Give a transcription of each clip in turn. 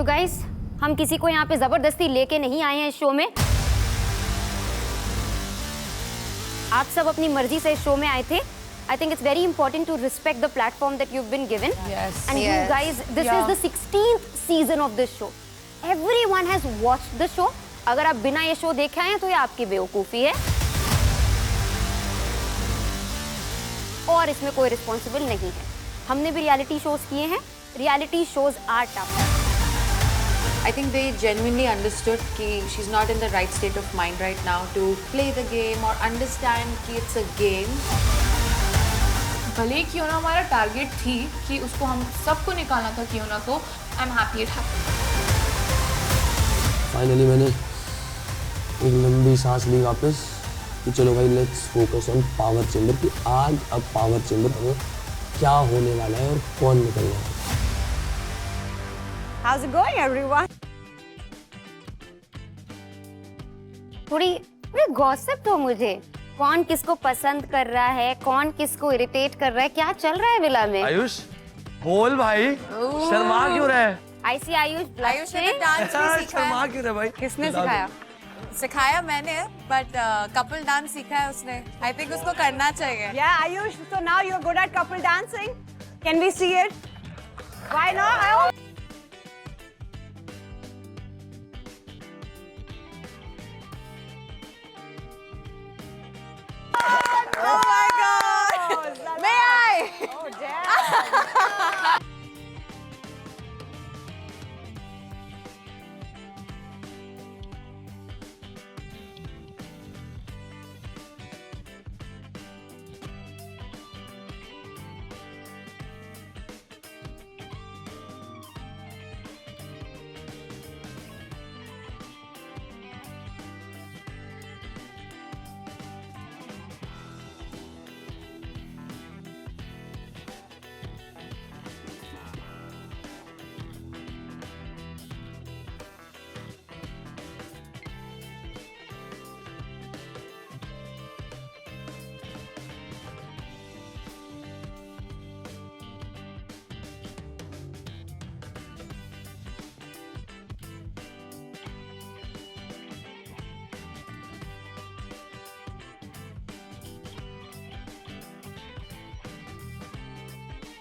Guys, हम किसी को यहाँ पे जबरदस्ती लेके नहीं आए हैं इस शो में। आप सब अपनी मर्जी से इस शो में आए थे। I think it's very important to respect the platform that you've been given. Yes. And you guys, this is the 16th season of this show. Everyone has watched the show. अगर आप बिना ये show देखे आए हैं तो ये आपकी बेवकूफ़ी है और इसमें कोई रिस्पॉन्सिबल नहीं है। हमने भी रियलिटी शोज किए हैं। Reality shows are tough. I think they genuinely understood कि she's not in the right state of mind right now to play the game or understand कि it's a game. भले क्यों ना हमारा टारगेट थी कि उसको हम सबको निकालना था क्यों ना तो I am happy it happened. Finally मैंने एक लंबी सांस ली वापस कि चलो भाई let's focus on power chamber कि आज अब पावर चेंबर में क्या होने वाला है और कौन निकल रहा है। How's it going, everyone? थोड़ी गॉसिप दो मुझे। कौन किसको पसंद कर रहा है, कौन किसको इरिटेट कर रहा है, क्या चल रहा है विला में? आयुष बोल भाई, शर्मा क्यों रहे? I see आयुष आयुष ने तो डांस भी सीखा है। शर्मा क्यों रहे भाई? किसने सिखाया? सिखाया मैंने, बट कपल डांस सीखा है उसने। आई थिंक उसको करना चाहिए। Yeah, Ayush. So now you're good at couple dancing. Can we see it? Why not? Oh my God! May I? Oh, damn.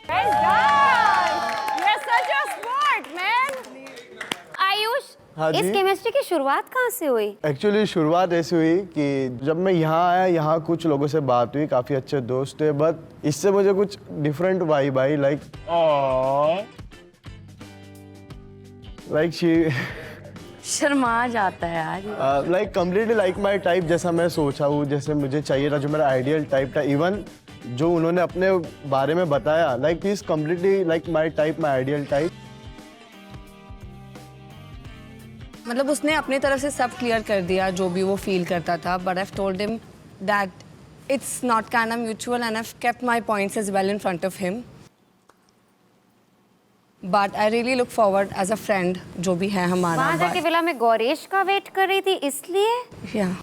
Well done. You're such a sport, man. Ayush, हाँ इस जी? Chemistry की शुरुआत कहाँ से हुई? एक्चुअली शुरुआत ऐसी हुई कि जब मैं यहाँ आया, यहाँ कुछ लोगों से बात हुई, काफ़ी अच्छे दोस्त थे, बट इससे मुझे कुछ different vibe I, like she Sharma जाता है यार। Like completely like my type, जैसा मैं सोचा हूँ, जैसे मुझे चाहिए था, जो मेरा आइडियल टाइप था। इवन जो उन्होंने अपने बारे में बताया, like is completely like my type, my ideal type. मतलब उसने अपनी तरफ से सब क्लियर कर दिया जो भी वो फील करता था, but I told him that it's not kind of mutual and I kept my points as well in front of him, but I really look forward as a friend जो भी है हमारा। वहाँ जाके विला में गौरेश का वेट कर रही थी इसलिए? या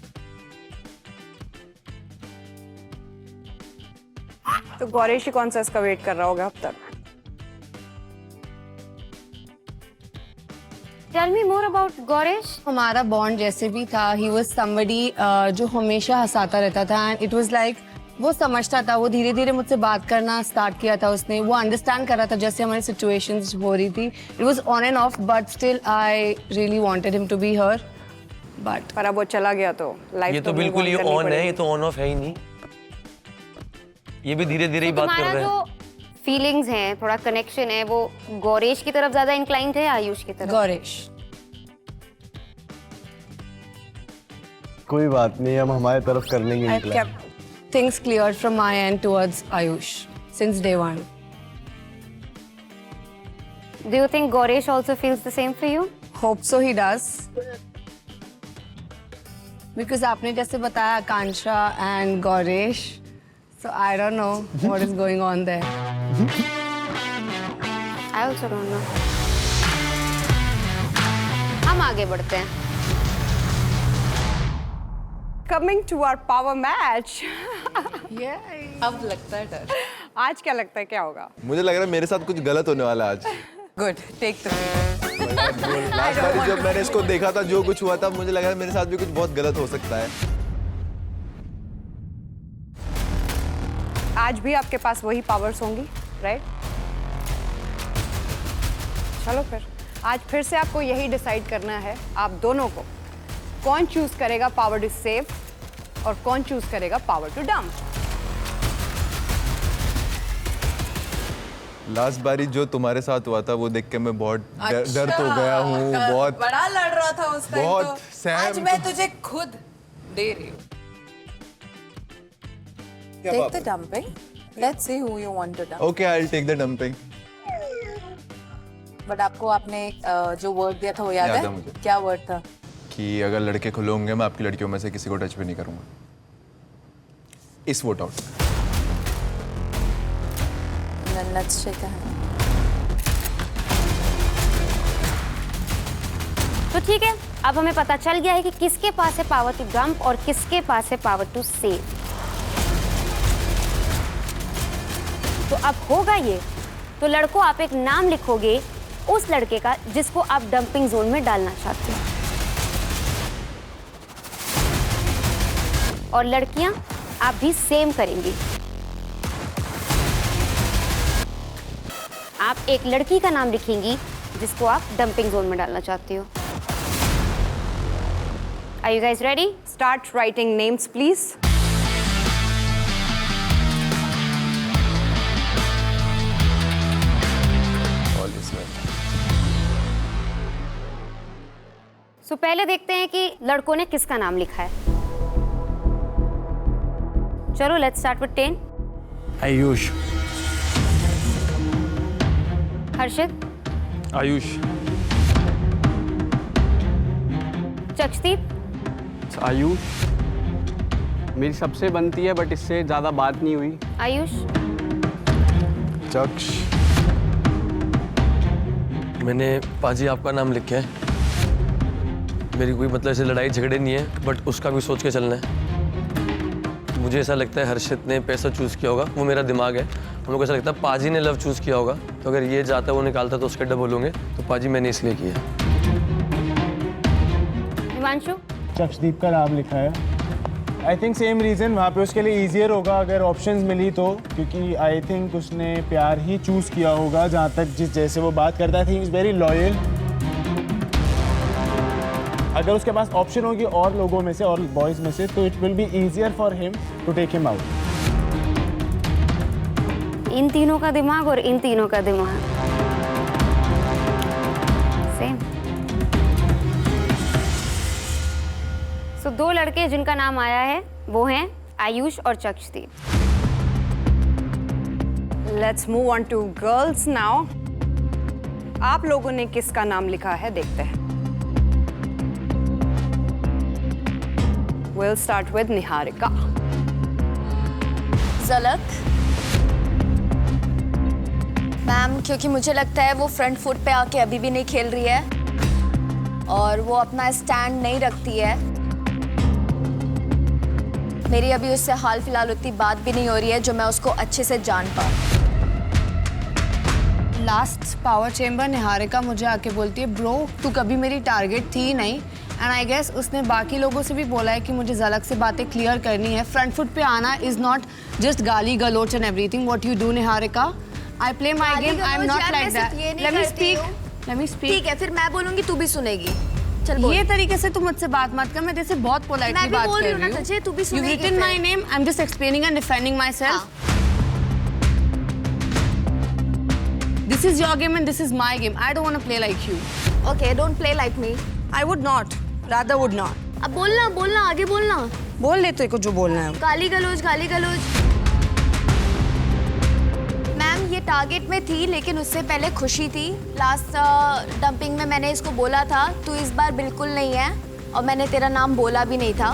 तो गौरेश कौन सा इसका वेट कर रहा होगा अब तक? Tell me more about Gauresh. हमारा बॉन्ड जैसे भी था, ही वॉज समबडी जो हमेशा हंसाता रहता था एंड इट वॉज लाइक वो समझता था। वो धीरे धीरे मुझसे बात करना स्टार्ट किया था उसने, वो अंडरस्टैंड कर रहा था जैसे हमारी सिचुएशंस हो रही थी। It was on and off, but still I really wanted him to be her, but पर अब वो चला गया तो लाइफ ये तो बिल्कुल ही ऑन है, ये तो ऑन ऑफ है ही नहीं। ये भी धीरे धीरे ही बात कर तुम्हारा रहे हैं। जो फीलिंग्स हैं, थोड़ा कनेक्शन है, वो गौरेश की तरफ ज्यादा इंक्लाइंड है या आयुष की तरफ? गौरेश। कोई बात नहीं, हम हमारे तरफ कर लेंगे। I kept things cleared from my end towards Ayush since day one. Do you think Gauresh also feels the same for you? Hope so he does. Because आपने जैसे बताया आकांक्षा and Gauresh, so I don't know what is going on there. I also don't know. हम आगे बढ़ते हैं। Coming to our power match. अब लगता है डर। आज क्या लगता है क्या होगा? मुझे लग रहा है मेरे साथ कुछ गलत होने वाला है आज। गुड, टेक द लास्ट बार जब मैंने इसको देखा था, जो कुछ हुआ था, मुझे लगा मेरे साथ भी कुछ बहुत गलत हो सकता है। आज भी आपके पास वही पावर्स होंगी, राइट? चलो फिर आज फिर से आपको यही डिसाइड करना है आप दोनों को, कौन चूज करेगा पावर टू सेव और कौन चूज करेगा पावर टू डंप। लास्ट बारी जो तुम्हारे साथ हुआ था वो देख के मैं बहुत डर तो गया हूँ, बहुत बड़ा लड़ रहा था उस टाइम। बहुत तो सैम आज मैं तुझे खुद दे रही हूँ। Take the dumping. Let's see who you want to dump. Okay, I'll take the dumping. But आपको आपने जो वर्ड दिया था वो याद है मुझे। क्या वर्ड था? कि अगर लड़के खुले होंगे मैं आपकी लड़कियों में से किसी को टच भी नहीं करूंगा। इस vote out. Let's shake a hand. तो ठीक है, अब हमें पता चल गया है कि किसके पास है पावर टू डंप और किसके पास है पावर टू सेव। तो अब होगा ये, तो लड़कों आप एक नाम लिखोगे उस लड़के का जिसको आप डंपिंग जोन में डालना चाहते हो, और लड़कियां आप भी सेम करेंगी। आप एक लड़की का नाम लिखेंगी जिसको आप डंपिंग जोन में डालना चाहते हो। Are you guys ready? Start writing names, please. So, पहले देखते हैं कि लड़कों ने किसका नाम लिखा है। चलो, let's start with 10. आयुष। हर्षित। आयुष। चक्षदीप। आयुष मेरी सबसे बनती है बट इससे ज़्यादा बात नहीं हुई। आयुष। चक्ष। मैंने पाजी आपका नाम लिखा है। मेरी कोई मतलब ऐसे लड़ाई झगड़े नहीं है, बट उसका भी सोच के चलना है। मुझे ऐसा लगता है हर्षित ने पैसा चूज़ किया होगा, वो मेरा दिमाग है। हम लोग ऐसा लगता है पाजी ने लव चूज़ किया होगा, तो अगर ये जाता वो निकालता तो उसके डबल होंगे, तो पाजी मैंने इसलिए किया। हिमांशु। चक्षदीप का नाम लिखा है। आई थिंक सेम रीज़न, वहाँ पे उसके लिए ईजियर होगा अगर ऑप्शंस मिली तो, क्योंकि आई थिंक उसने प्यार ही चूज़ किया होगा। जहाँ तक जिस जैसे वो बात करता है, ही इज़ वेरी लॉयल। अगर उसके पास ऑप्शन होगी और लोगों में से और बॉयज़ में से, तो it will be easier for him to take him out. इन तीनों का दिमाग और इन तीनों का दिमाग सेम। सो दो लड़के जिनका नाम आया है वो हैं आयुष और चक्षदीप। Let's move on to girls now. आप लोगों ने किसका नाम लिखा है देखते हैं। We'll start with Niharika. झलक। मैम, क्योंकि मुझे लगता है वो फ्रंट फुट पे आके अभी भी नहीं खेल रही है और वो अपना स्टैंड नहीं रखती है। मेरी अभी उससे हाल फिलहाल उतनी बात भी नहीं हो रही है जो मैं उसको अच्छे से जान पाऊँ। लास्ट पावर चेंबर निहारिका मुझे आके बोलती है, ब्रो तू कभी मेरी टारगेट थी ही नहीं। एंड आई गेस उसने बाकी लोगों से भी बोला है कि मुझे झलक से बातें क्लियर करनी है। फ्रंट फुट पे आना इज नॉट जस्ट गाली गलोच and everything what you do Niharika. I play my game, I am not like that. Let me speak. ठीक है, फिर मैं बोलूंगी, तू भी सुनेगी। चल बोल। ये तरीके से तू मुझसे बात मत कर, मैं तेरे से बहुत पोलाइटली बात कर रही हूँ। तुझे तू भी सुनेगी। You've written my name, I'm just explaining and defending myself. This is your game and this is my game. I don't want to play like you. Okay, don't play like me. I would not. Rather would not. अब बोलना, बोलना, आगे बोलना। बोल ले तेरे को जो बोलना है। गाली गलोच, गाली गलोच। मैम, ये टारगेट में थी लेकिन उससे पहले खुशी थी। लास्ट डंपिंग में मैंने इसको बोला था तू इस बार बिल्कुल नहीं है, और मैंने तेरा नाम बोला भी नहीं था।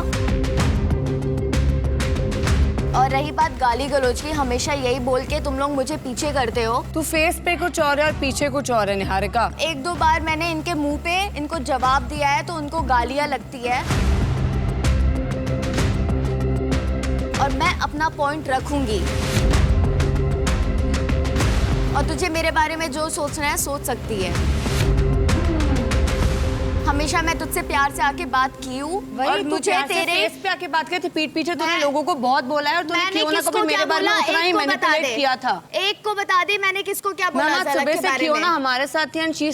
और रही बात गाली गलोच की, हमेशा यही बोल के तुम लोग मुझे पीछे करते हो। तू फेस पे कुछ और है और पीछे कुछ और है निहारिका। एक दो बार मैंने इनके मुंह पे इनको जवाब दिया है तो उनको गालियां लगती है, और मैं अपना पॉइंट रखूंगी। और तुझे मेरे बारे में जो सोचना है सोच सकती है। हमेशा मैं तुझसे प्यार से आके बात की हूँ और मुझे तेरे फेस पे आके बात करती, पीठ पीछे तूने लोगों को बहुत बोला है और तूने कियोना को भी मेरे बारे में उतना ही मैनिपुलेट किया था। एक को बता दे मैंने किसको क्या बोला ज़लक के बारे में। कियोना हमारे साथ थी and she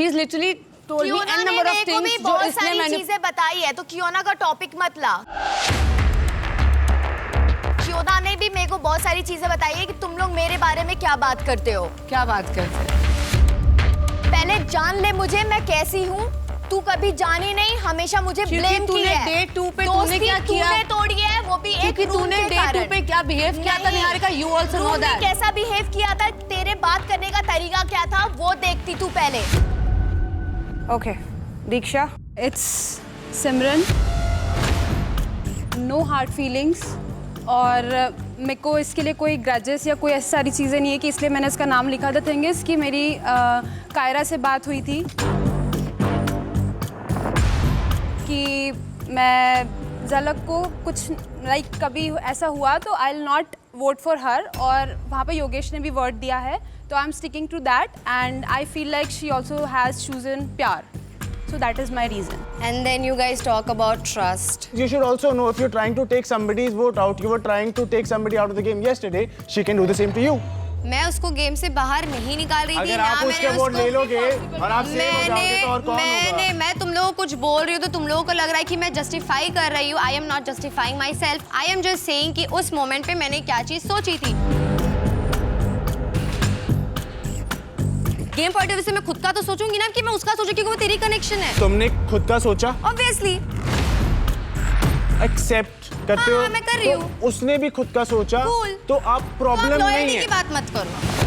is literally told me an number of things जो बहुत इसने सारी चीजें बताई है, तो कियोना का टॉपिक मत ला। कियोना ने भी मेरे को बहुत सारी चीजें बताई है कि तुम लोग मेरे बारे में क्या बात करते हो। क्या बात करते हो? पहले जान ले मुझे मैं कैसी हूँ। तू कभी जानी नहीं, हमेशा मुझे ब्लेम की है। डे 2 पे तूने क्या किया? तूने तोड़ी है, वो भी एक रूम तूने के डे कारण। 2 पे क्या बिहेव किया था Niharika? You also know that. कैसा बिहेव किया था, तेरे बात करने का तरीका क्या था, वो देखती तू पहले। Okay Diksha, it's Simran, no hard feelings, और मेरे को इसके लिए कोई ग्रजेस या कोई ऐसी सारी चीज़ें नहीं है कि इसलिए मैंने इसका नाम लिखा था। थिंग इज़ कि मेरी कायरा से बात हुई थी कि मैं ज़लक को कुछ कभी ऐसा हुआ तो I will not vote for her, और वहाँ पे योगेश ने भी वर्ड दिया है, तो I am sticking to that and I feel like she also has chosen प्यार. So that is my reason. And then you guys talk about trust. You should also know if you're trying to take somebody's vote out, you were trying to take somebody out of the game yesterday, she can do the same to you. मैं उसको game से बाहर नहीं निकाल रही थी। अगर आप उसके वोट ले लोगे और आप सेम हो जाओगे तो और कौन होगा? मैं तुम लोगों को कुछ बोल रही हूँ तो तुम लोगों को लग रहा है कि मैं जस्टिफाई कर रही हूँ। आई am not justifying my self, I am just saying कि उस मोमेंट पे मैंने क्या चीज़ सोची थी। गेम पॉइंट ऑफ व्यू से मैं खुद का तो सोचूंगी ना कि मैं उसका सोचूं, क्योंकि वो तेरी कनेक्शन है। तुमने खुद का सोचा? ऑब्वियसली एक्सेप्ट करते हो? मैं कर रही हूँ। तो उसने भी खुद का सोचा, तो आप प्रॉब्लम नहीं है। की बात मत करो।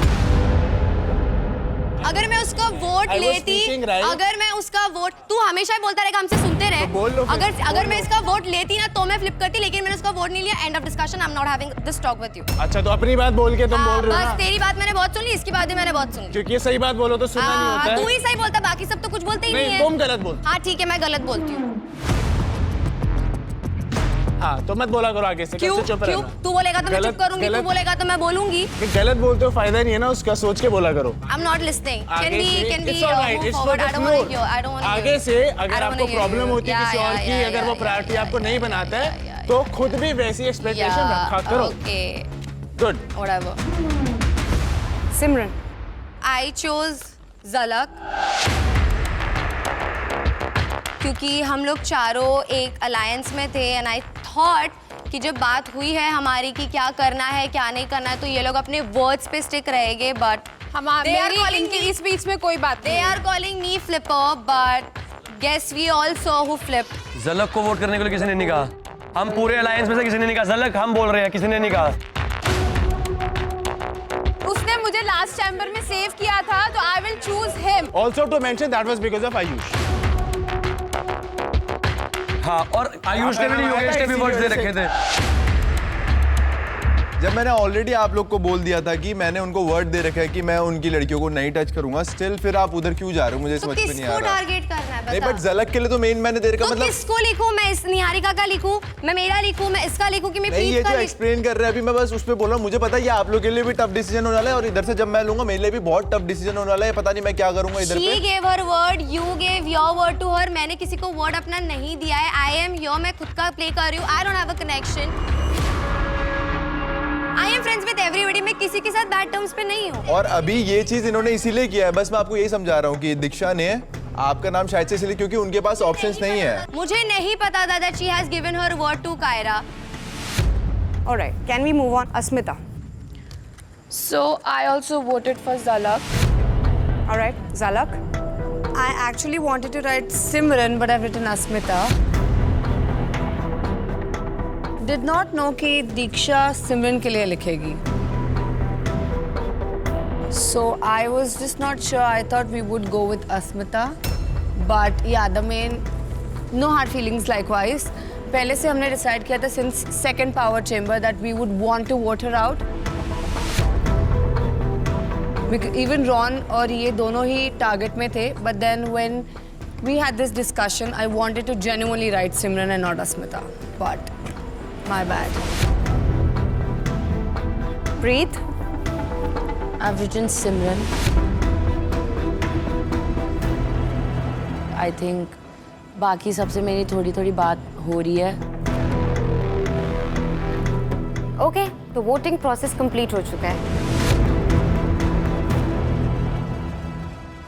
अगर मैं उसका वोट लेती, अगर मैं उसका वोट, तू हमेशा ही बोलता रहेगा हमसे सुनते रहे, तो अगर मैं इसका वोट लेती ना तो मैं फ्लिप करती, लेकिन मैंने उसका वोट नहीं लिया। End of discussion, I am not having this talk with you. अच्छा, तो अपनी बात बोल के तुम बोल रहे हो ना? बस तेरी बात मैंने बहुत सुन ली, इसकी बात भी मैंने बहुत सुनी। क्योंकि ये सही बात बोलो तो सुनना नहीं होता है। तू ही सही बोलता, बाकी सब तो कुछ बोलते ही नहीं है। तुम गलत बोलते। हाँ ठीक है, मैं गलत बोलती हूँ। हाँ, तो मत बोला करो आगे से। क्यों? क्यों? तू बोलेगा तो मैं चुप करूंगी, तू बोलेगा तो मैं बोलूंगी। गलत बोलते हो, फायदा नहीं है ना उसका, सोच के बोला करो। I'm not listening. Can we move It's forward? I don't want to hear. I don't want to hear. आगे से अगर आपको प्रॉब्लम होती है किसी और की, अगर वो प्रायोरिटी आपको नहीं बनाता है, तो खुद भी वैसी एक्सपेक्टेशन रखा करो। Okay. Good. Whatever. Simran, I chose ज़लक क्योंकि हम लोग चारों एक अलायंस में थे एंड आई थॉट कि जब बात हुई है हमारी कि क्या करना है क्या नहीं करना है, तो ये लोग अपने वर्ड्स पे स्टिक रहेंगे। बट इनके इस बीच में कोई बात नहीं। They are calling me flipper, but guess we all saw who flipped. ज़लक को वोट करने के लिए किसी ने नहीं कहा। हम पूरे अलायंस में से किसी ने नहीं कहा। ज़लक हम बोल रहे हैं, किसी ने नहीं कहा। उसने मुझे लास्ट चैम्बर में सेव किया था, तो I will choose him. Also to mention that was because of Ayush. हाँ, और आयुष ने भी योगेश ने भी वर्ड्स दे रखे थे। जब मैंने ऑलरेडी आप लोग को बोल दिया था कि मैंने उनको वर्ड दे रखा है कि मैं उनकी लड़कियों को नहीं टच करूंगा, स्टिल फिर आप उधर क्यों जा रहे हो? मुझे समझ में नहीं आ रहा। टारगेट करना है नहीं, बट ज़लक के लिए तो मेन मैंने दे रखा। तो मतलब किसको लिखूं मैं? इस निहारिका का लिखूं, मैं मेरा लिखूं, मैं इसका लिखूं कि मैं नहीं, ये प्रीत जो का एक्सप्लेन कर रहे हैं अभी मैं बस उस पे बोल रहा हूँ। मुझे पता है ये आप लोग के लिए भी टफ डिसीजन होने वाला है, और इधर से जब मैं लूंगा मेरे लिए भी बहुत टफ डिसीजन होने वाला है। पता नहीं मैं क्या करूंगा इधर पे। She gave her word, you gave your word to her. मैंने किसी को वर्ड अपना नहीं दिया है। I am here, मैं खुद का प्ले कर रही हूँ। I don't have a connection. I am friends with everybody. मैं किसी के साथ बैड टर्म्स पे नहीं हूँ। और अभी ये चीज इन्होंने इसीलिए किया है, बस मैं आपको यही समझा रहा हूँ कि दीक्षा ने आपका नाम शायद से इसलिए क्योंकि उनके पास ऑप्शंस नहीं है। मुझे नहीं पता था that she has given her word to Kaira. Alright, can we move on? Asmita. So I also voted for Zalak. Alright, Zalak. I actually wanted to write Simran, but I've written Asmita. Did not know कि दीक्षा सिमरन के लिए लिखेगी. So I was just not sure. I thought we would go with Asmita, but yeah, the main no hard feelings likewise. पहले से हमने decide किया था since second power chamber that we would want to vote her out. Even Ron और ये दोनों ही target में थे, but then when we had this discussion, I wanted to genuinely write Simran and not Asmita, but my bad. Preet. I've written Simran. I think बाकी सबसे मेरी थोड़ी थोड़ी बात हो रही है। ओके, तो वोटिंग प्रोसेस कंप्लीट हो चुका है।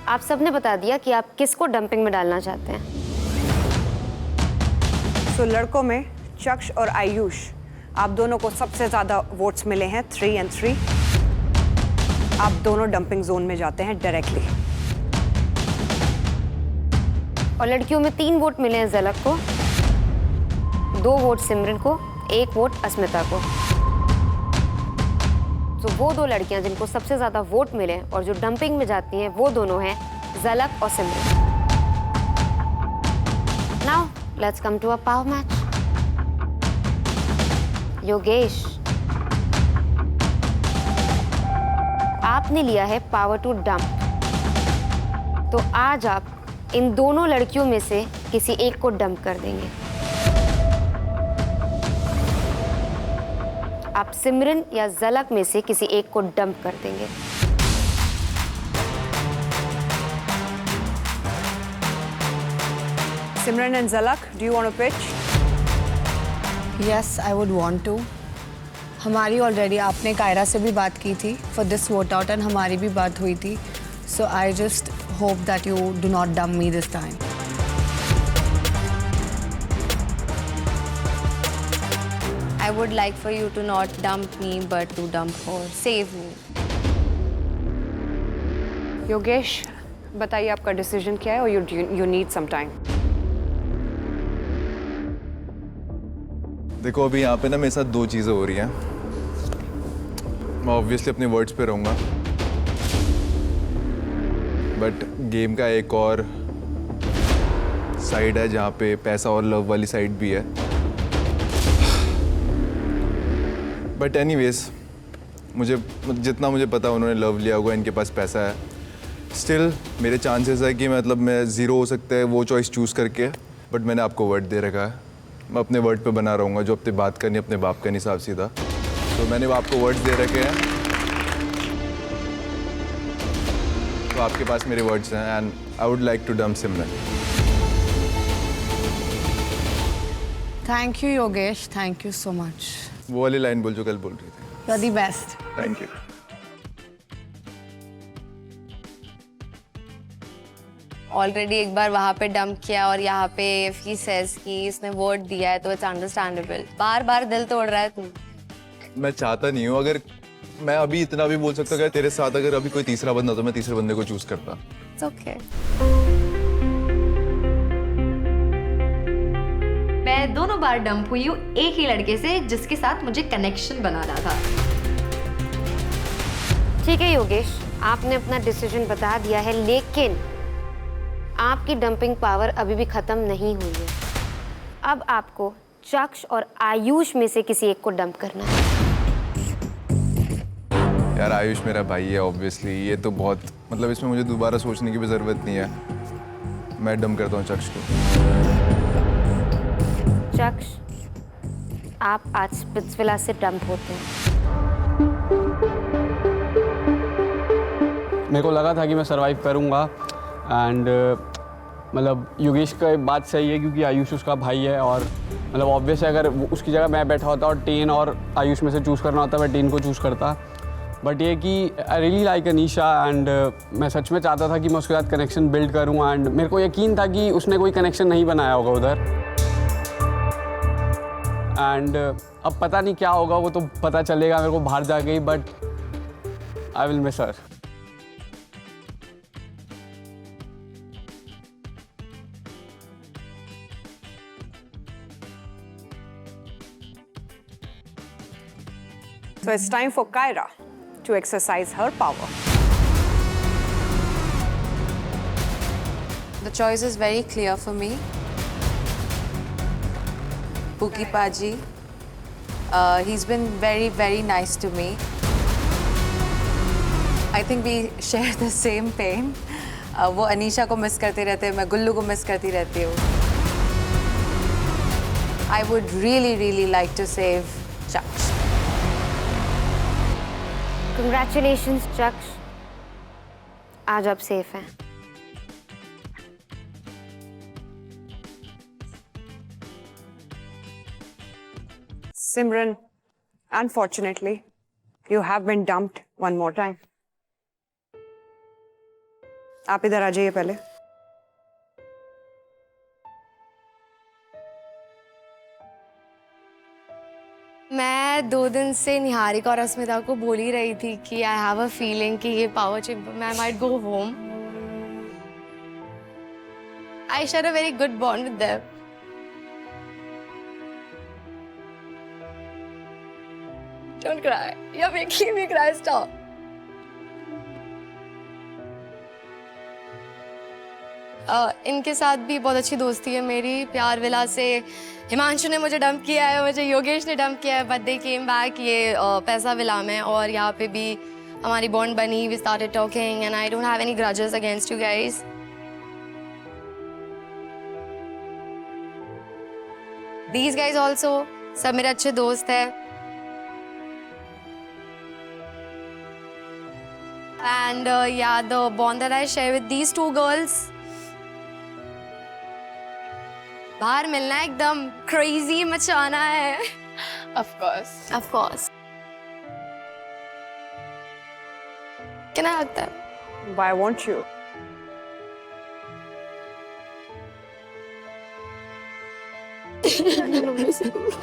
आप सबने बता दिया कि आप किसको डंपिंग में डालना चाहते हैं। तो लड़कों में चक्ष और आयुष, आप दोनों को सबसे ज़्यादा वोट्स मिले हैं 3 and 3। आप दोनों डंपिंग जोन में जाते हैं डायरेक्टली। और लड़कियों में 3 वोट मिले हैं झलक को, 2 वोट सिमरन को, 1 वोट अस्मिता को। तो वो 2 लड़कियां जिनको सबसे ज़्यादा वोट मिले और जो डंपिंग में जाती हैं वो दोनों हैं झलक और Simran. Now let's come to a power match. Yogesh, आपने लिया है पावर टू डंप, तो आज आप इन दोनों लड़कियों में से किसी एक को डंप कर देंगे। आप सिमरन या झलक में से किसी एक को डंप कर देंगे। Simran and Jhalak, do you want to pitch? Yes, I would want to. हमारी ऑलरेडी आपने कायरा से भी बात की थी for this vote out and हमारी भी बात हुई थी। So I just hope that you do not dump me this time. I would like for you to not dump me but to dump her. Save me. Yogesh, बताइए आपका decision क्या है और यू नीड सम टाइम। देखो अभी यहाँ पे ना मेरे साथ 2 चीज़ें हो रही हैं। मैं ऑब्वियसली अपने वर्ड्स पे रहूँगा, बट गेम का एक और साइड है जहाँ पे पैसा और लव वाली साइड भी है। बट एनीवेज, जितना मुझे पता उन्होंने लव लिया होगा, इनके पास पैसा है। स्टिल मेरे चांसेस है कि मतलब मैं 0 हो सकता है वो चॉइस चूज़ करके, बट मैंने आपको वर्ड दे रखा है। मैं अपने वर्ड पे बना रहूँगा, जो अपनी बात करनी अपने बाप का नहीं, साफ सीधा। तो मैंने आपको वर्ड्स दे रखे हैं, तो आपके पास मेरे वर्ड्स हैं and I would like to dump Simran. Thank you Yogesh, thank you so much. वो वाली लाइन बोल जो कल बोल रही थी। You are the best. Thank you. Already एक बार वहाँ पे डंप किया और यहाँ पे इफ ही सेज कि इसने वर्ड दिया है तो इट्स अंडरस्टैंडेबल। बार बार दिल तोड़ रहा है तू। मैं चाहता नहीं हूँ, अगर मैं अभी इतना भी बोल सकता हूँ कि तेरे साथ अगर अभी कोई तीसरा बंदा तो मैं तीसरे बंदे को चूज करता। It's okay. मैं दोनों बार डंप हुई हूँ एक ही लड़के से जिसके साथ मुझे कनेक्शन बनाना था। ठीक है योगेश, आपने अपना डिसीजन बता दिया है, लेकिन आपकी डंपिंग पावर अभी भी खत्म नहीं हुई है। अब आपको चक्ष और आयुष में से किसी एक को डंप करना है। यार आयुष मेरा भाई है ऑब्वियसली, ये तो बहुत मतलब इसमें मुझे दोबारा सोचने की भी ज़रूरत नहीं है। मैं डंप करता हूँ चक्ष को। चक्ष, आप आज स्पिट्सविला से डंप होते हैं। मेरे को लगा था कि मैं सरवाइव करूँगा एंड मतलब योगेश का बात सही है क्योंकि आयुष उसका भाई है और मतलब ऑब्वियस है अगर उसकी जगह मैं बैठा होता और टेन और आयुष में से चूज़ करना होता मैं टेन को चूज़ करता। बट ये कि I really like Anisha and मैं सच में चाहता था कि मैं उसके साथ कनेक्शन बिल्ड करूँ एंड मेरे को यकीन था कि उसने कोई कनेक्शन नहीं बनाया होगा उधर। एंड अब पता नहीं क्या होगा, वो तो पता चलेगा मेरे को बाहर जा गई, but I will miss her. So it's time for Kaira to exercise her power. The choice is very clear for me. Pookie Paji, he's been very, very nice to me. I think we share the same pain. वो अनीशा को miss करते रहते हैं, मैं गुल्लू को miss करती रहती हूँ. I would really, really like to save Chaksh. Congratulations, चक्ष, आज आप सेफ हैं। Simran, unfortunately, you have been dumped one more time. आप इधर आ जाइए पहले. मैं 2 दिन से निहारिका और अस्मिता को बोल ही रही थी कि आई हैव अ फीलिंग कि ये पावर चेंबर में I might go home. I share a very good bond with them. Don't cry. You're making me cry. Stop. इनके साथ भी बहुत अच्छी दोस्ती है मेरी. प्यार विला से हिमांशु ने मुझे डंप किया है, मुझे योगेश ने डंप किया है, बट दे केम बैक ये पैसा विला में, और यहाँ पे भी हमारी बॉन्ड बनी. We started talking and I don't have any grudges against you guys. These guys also सब मेरे अच्छे दोस्त हैं. And yeah, the bond that I share with these 2 girls. बाहर मिलना है, एकदम crazy मचाना है. Of course. Of course. Can I hug them? Why won't you?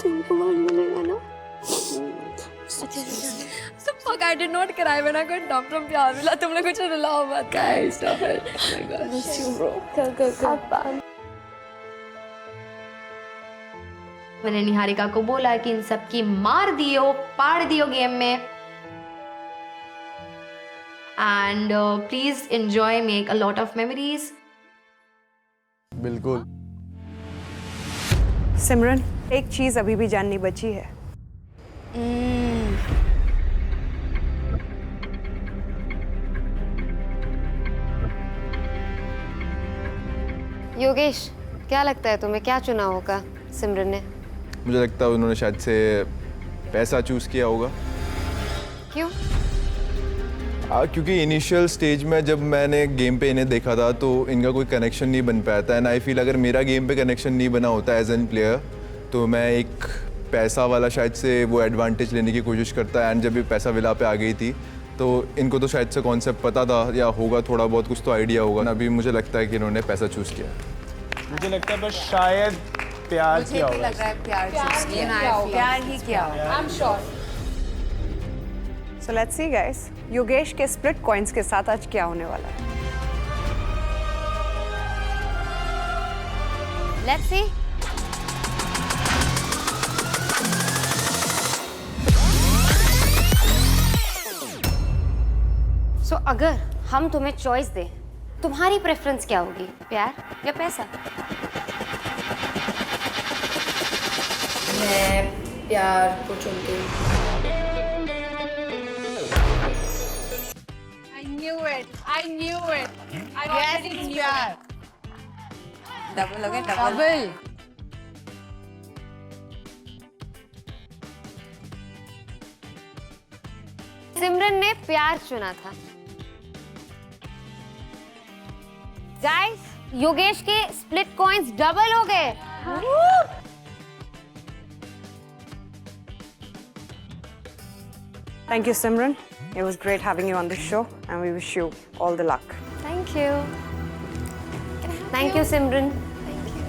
तुमको बाहर मिलेगा ना? So fuck, I did not cry when I got dumped from प्यार विला. तुम लोग कुछ रुलाओ मत. Guys, stop it. Oh my god. Miss you, bro. Go. मैंने निहारिका को बोला कि इन सब की मार दियो, पाड़ दियो गेम में. And please enjoy, make a lot of memories. बिल्कुल. सिमरन, एक चीज अभी भी जाननी बची है. योगेश, क्या लगता है तुम्हें क्या चुना होगा सिमरन ने? मुझे लगता है उन्होंने शायद से पैसा चूज़ किया होगा. क्यों? क्योंकि इनिशियल स्टेज में जब मैंने गेम पे इन्हें देखा था तो इनका कोई कनेक्शन नहीं बन पाया था. एंड आई फील अगर मेरा गेम पे कनेक्शन नहीं बना होता एज एन प्लेयर तो मैं एक पैसा वाला शायद से वो एडवांटेज लेने की कोशिश करता. एंड जब ये पैसा विला पे आ गई थी तो इनको तो शायद से कॉन्सेप्ट पता था या होगा, थोड़ा बहुत कुछ तो आइडिया होगा. अभी मुझे लगता है कि इन्होंने पैसा चूज़ किया. मुझे लगता है बस शायद प्यार किया होगा. मुझे भी लग रहा है प्यार ही किया होगा. I'm sure. So let's see guys. Yogesh के स्प्लिट कॉइंस के साथ आज क्या होने वाला है? Let's see. So अगर हम तुम्हें चॉइस दें, तुम्हारी प्रेफरेंस क्या होगी? प्यार या पैसा? मैं प्यार को चुनती हूँ. I knew it. I knew it. I already knew it. Double हो गया. डबल. सिमरन ने प्यार चुना था. गाइस, योगेश के स्प्लिट कॉइंस डबल हो गए. Thank you, Simran. It was great having you on the show, and we wish you all the luck. Thank you. Thank you, Simran. Thank you.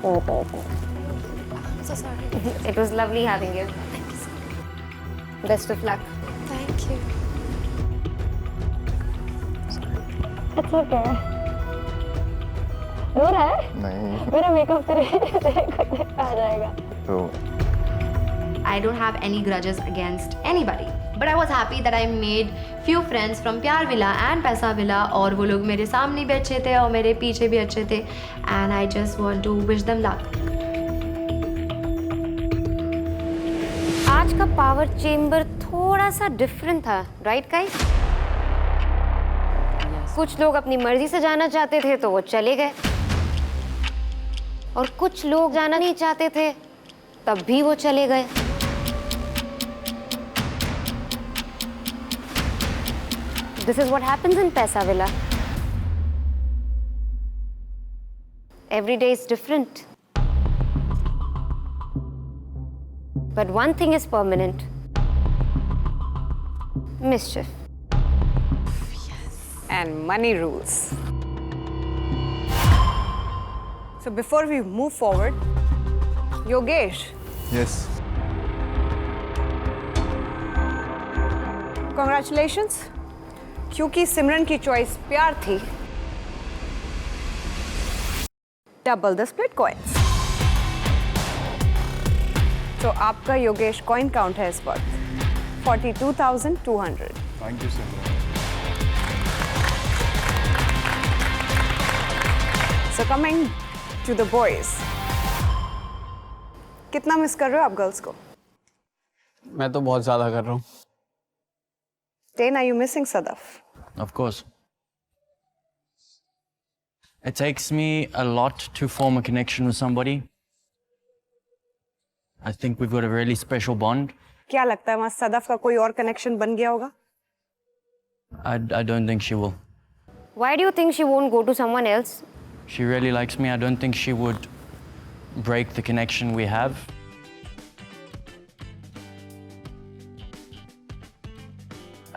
I'm so sorry. It was lovely having you. Thank you so much. Best of luck. Thank you. It's okay. रो रहा है? नहीं. मेरा makeup तेरे आ जाएगा. तो I don't have any grudges against anybody. But I was happy that I made few friends from Pyar Villa and Paisa Villa, और वो लोग मेरे सामने भी अच्छे थे और मेरे पीछे भी अच्छे थे. And I just want to wish them luck. आज का पावर चेंबर थोड़ा सा डिफरेंट था, राइट गाइस? कुछ लोग अपनी मर्जी से जाना चाहते थे तो वो चले गए, और कुछ लोग जाना नहीं चाहते थे तब भी वो चले गए. This is what happens in Paisa Villa. Every day is different. But one thing is permanent. Mischief. And money rules. So before we move forward, Yogesh, Yes. congratulations. क्योंकि सिमरन की चॉइस प्यार थी, डबल द स्प्लिट कॉइन्स। तो आपका Yogesh coin count है इस वक्त 42,200। Thank you so much. So coming to the boys, कितना मिस कर रहे हो आप गर्ल्स को? मैं तो बहुत ज़्यादा कर रहा हूँ। Tain, are you missing Sadaf? Of course. It takes me a lot to form a connection with somebody. I think we've got a really special bond. क्या लगता है वहाँ सदफ का कोई और कनेक्शन बन गया होगा? I don't think she will. Why do you think she won't go to someone else? She really likes me. I don't think she would break the connection we have.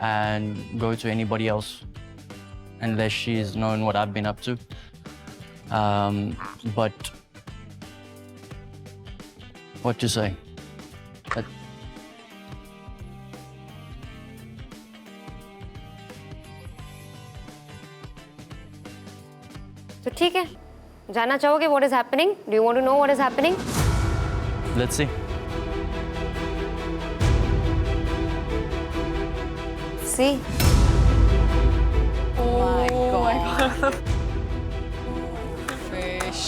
And go to anybody else unless she's known what I've been up to. But what to say? तो ठीक है, जानना चाहोगे what is happening? Do you want to know what is happening? Let's see. See? Oh my god. Fish.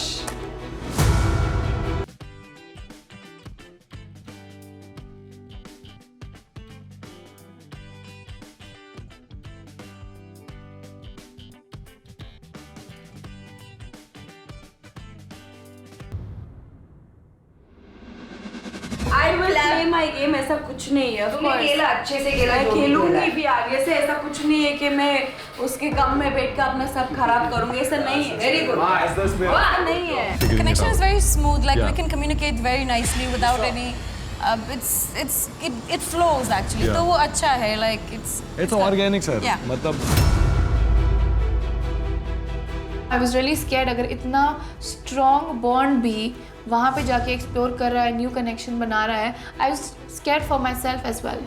I will play my game, ऐसा कुछ नहीं है। तुमने खेला अच्छे से खेला, मैं जो भी खेलूंगी खेला। भी आगे से। ऐसा कुछ नहीं है कि मैं उसके गम में बैठ कर अपना सब खराब करूंगी, ऐसा नहीं है। Very good. ऐसा नहीं है। The connection is very smooth. Like Yeah. we can communicate very nicely without any. It flows actually. Yeah. तो वो अच्छा है. Like It's organic, sir. Yeah. मतलब I was really scared अगर इतना strong bond भी वहाँ पे जाके एक्सप्लोर कर रहा है, न्यू कनेक्शन बना रहा है, I was scared for myself as well.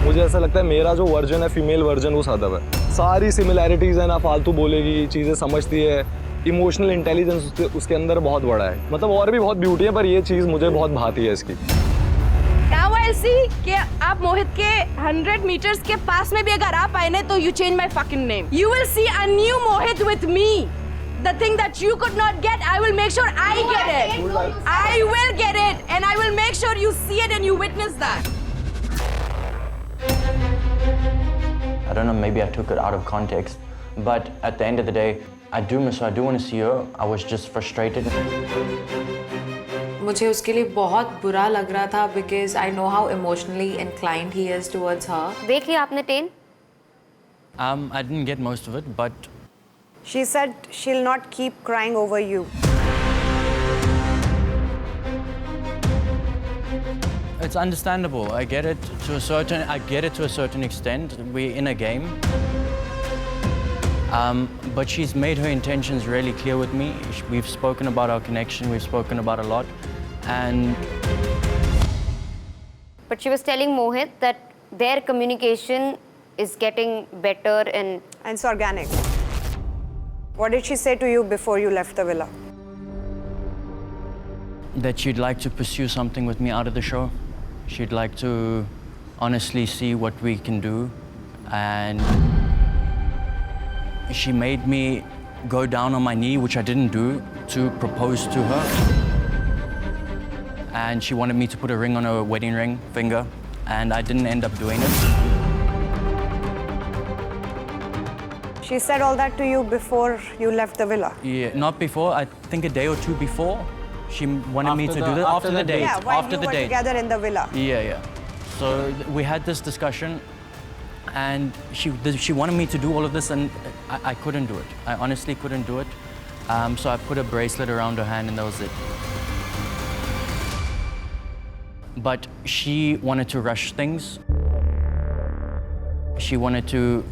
मुझे ऐसा लगता है मेरा जो वर्जन है फीमेल वर्जन वो सादब है। सारी सिमिलैरिटीज़ है, ना फालतू बोलेगी, चीज़ें समझती है, इमोशनल इंटेलिजेंस उसके अंदर बहुत बड़ा है। मतलब और भी बहुत ब्यूटी है, पर ये चीज़ मुझे बहुत भाती है इसकी। Now I'll see कि आप मोहित के 100 meters के पास में भी अगर आप आए ना तो you change my fucking name. You will see a new Mohit with me. The thing that you could not get, I will make sure I get it. I will get it, and I will make sure you see it and you witness that. I don't know, maybe I took it out of context, but at the end of the day, I do miss her. I do want to see her. I was just frustrated. मुझे उसके लिए बहुत बुरा लग रहा था because I know how emotionally inclined he is towards her. देख लिया आपने ten? I didn't get most of it, but She said she'll not keep crying over you. it's understandable. I get it to a certain extent. We're in a game. But she's made her intentions really clear with me. We've spoken about our connection. We've spoken about a lot. And But she was telling Mohit that their communication is getting better and it's organic. What did she say to you before you left the villa? that she'd like to pursue something with me out of the show. She'd like to honestly see what we can do. And she made me go down on my knee, which I didn't do, to propose to her. And she wanted me to put a ring on her wedding ring finger, and I didn't end up doing it. She said all that to you before you left the villa? Yeah, not before. I think a day or two before. She wanted me to do that after the date. Yeah, while after you the were date. together in the villa. Yeah. So we had this discussion, and she wanted me to do all of this, and I couldn't do it. I honestly couldn't do it. So I put a bracelet around her hand, and that was it. but she wanted to rush things. She wanted to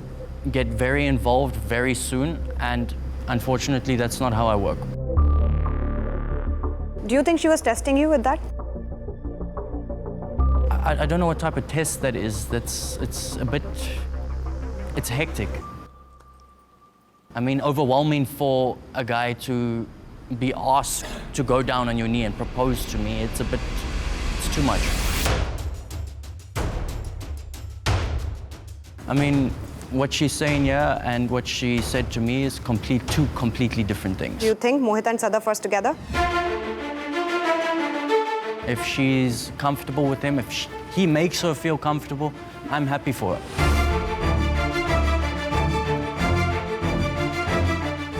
get very involved very soon, and unfortunately that's not how I work. Do you think she was testing you with that? I don't know what type of test that is. It's hectic. I mean, overwhelming for a guy to be asked to go down on your knee and propose to me. It's too much. I mean, what she's saying here and what she said to me is two completely different things. Do you think Mohit and Sadaf are together? If she's comfortable with him, if he makes her feel comfortable, I'm happy for her.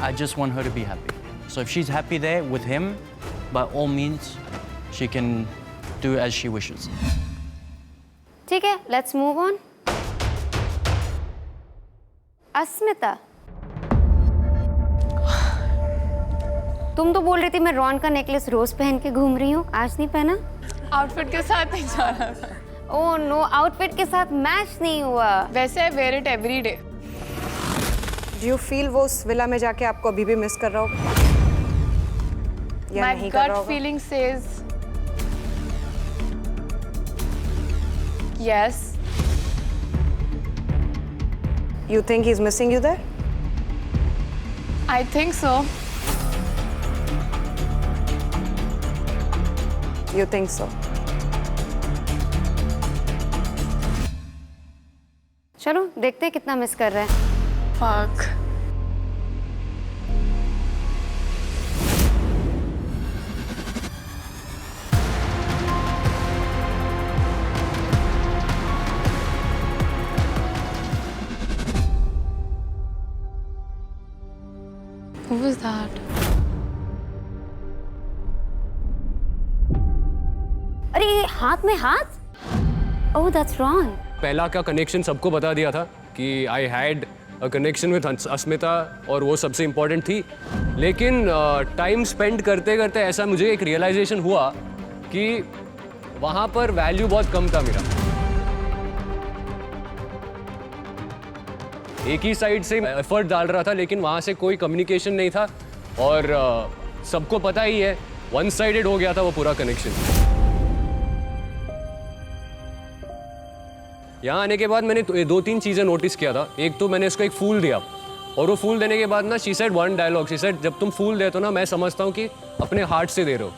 I just want her to be happy. So if she's happy there with him, by all means, she can do as she wishes. ठीक है, let's move on. अस्मिता, तुम तो बोल रही थी मैं Ron का necklace रोज पहन के घूम रही हूँ, आज नहीं पहना? आउटफिट के साथ नहीं जा रहा था। ओह नो, आउटफिट के साथ मैच नहीं हुआ। वैसे I wear it every day. Do you feel वो उस विला में जाके आपको अभी भी मिस कर रहा होगा? या My नहीं कर रहा gut होगा? feeling says yes. You think he's missing you there? I think so. You think so? चलो देखते हैं कितना मिस कर रहा है। Fuck. Who was that? अरे हाथ में हाथ? Oh, that's wrong. पहला का कनेक्शन सबको बता दिया था कि I had a connection with Asmita और वो सबसे इम्पोर्टेंट थी, लेकिन टाइम स्पेंड करते करते ऐसा मुझे एक रियलाइजेशन हुआ कि वहाँ पर वैल्यू बहुत कम था मेरा। एक ही साइड से एफर्ट डाल रहा था, लेकिन वहाँ से कोई कम्युनिकेशन नहीं था और सबको पता ही है वन साइडेड हो गया था वो पूरा कनेक्शन। यहाँ आने के बाद मैंने दो तीन चीज़ें नोटिस किया था। एक तो मैंने इसको एक फूल दिया और वो फूल देने के बाद ना she said one dialogue, she said जब तुम फूल देते हो ना मैं समझता हूँ कि अपने हार्ट से दे रहे हो।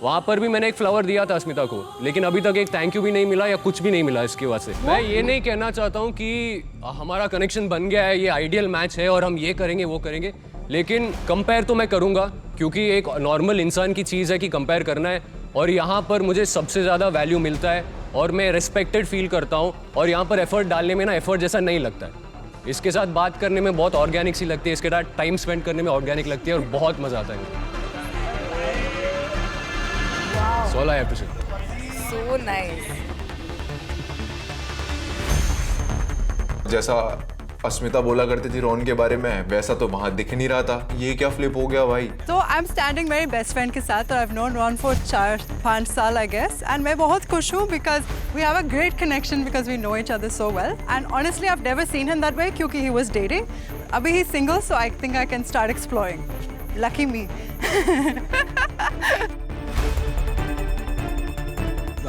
वहाँ पर भी मैंने एक फ्लावर दिया था अस्मिता को, लेकिन अभी तक एक थैंक यू भी नहीं मिला या कुछ भी नहीं मिला इसकी वजह से। मैं ये नहीं कहना चाहता हूँ कि हमारा कनेक्शन बन गया है, ये आइडियल मैच है और हम ये करेंगे वो करेंगे, लेकिन कंपेयर तो मैं करूँगा क्योंकि एक नॉर्मल इंसान की चीज़ है कि कंपेयर करना है और यहाँ पर मुझे सबसे ज़्यादा वैल्यू मिलता है और मैं रिस्पेक्टेड फील करता हूँ और यहाँ पर एफर्ट डालने में ना एफर्ट जैसा नहीं लगता है। इसके साथ बात करने में बहुत ऑर्गेनिक सी लगती है, इसके साथ टाइम स्पेंड करने में ऑर्गेनिक लगती है और बहुत मज़ा आता है। So all I have to say. So nice. जैसा अस्मिता बोला करती थी रॉन के बारे में, वैसा तो वहाँ दिख नहीं रहा था। ये क्या फ्लिप हो गया भाई? तो आई एम स्टैंडिंग मेरी बेस्ट फ्रेंड के साथ और I have known Ron for 4-5 साल आई गेस, एंड मैं बहुत खुश हूँ because we have a great connection because we know each other so well, and honestly I have never seen him that way क्योंकि he was dating. अभी ही single, so I think I can start exploring. Lucky me.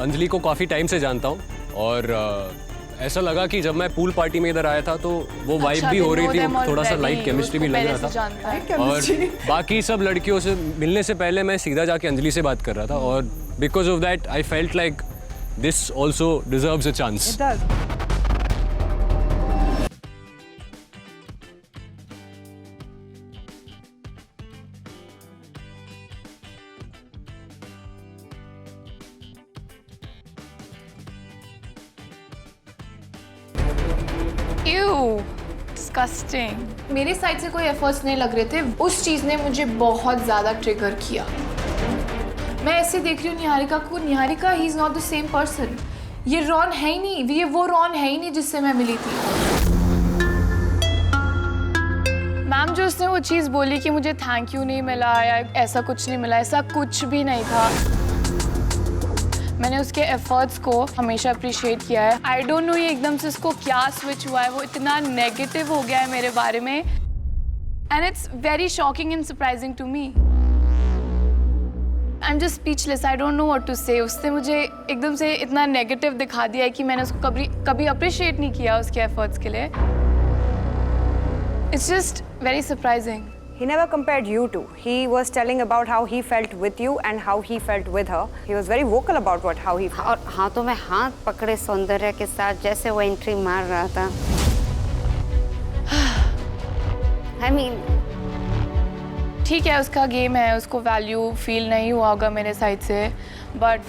Anjali को काफ़ी time से जानता हूँ और ऐसा लगा कि जब मैं पूल पार्टी में इधर आया था तो वो वाइब भी हो रही थी, थोड़ा सा लाइट केमिस्ट्री भी लग रहा था और बाकी सब लड़कियों से मिलने से पहले मैं सीधा जाके अंजलि से बात कर रहा था और because of that I felt like this also deserves a chance. Disgusting. मेरी साइड से कोई एफर्ट्स नहीं लग रहे थे, उस चीज़ ने मुझे बहुत ज़्यादा ट्रिगर किया। मैं ऐसे देख रही हूँ निहारिका को, Niharika he is not the same person. ये रॉन है ही नहीं, ये वो रॉन है ही नहीं जिससे मैं मिली थी। मैम जो उसने वो चीज़ बोली कि मुझे थैंक यू नहीं मिला या ऐसा कुछ नहीं मिला, ऐसा कुछ भी नहीं था। मैंने उसके एफर्ट्स को हमेशा अप्रिशिएट किया है। आई डोंट नो ये एकदम से उसको क्या स्विच हुआ है, वो इतना नेगेटिव हो गया है मेरे बारे में and it's very shocking and surprising to me. I am just speechless, I don't know what to say. उसने मुझे एकदम से इतना नेगेटिव दिखा दिया है कि मैंने उसको कभी अप्रिशिएट नहीं किया उसके एफर्ट्स के लिए। It's just very surprising. He never compared you two. He was telling about how he felt with you and how he felt with her. He was very vocal about how he felt. और हाथों में हाथ पकड़े सौंदर्य के साथ जैसे वो एंट्री मार रहा था। I mean, ठीक है उसका गेम है, उसको वैल्यू फील नहीं हुआ होगा मेरे साइड से, बट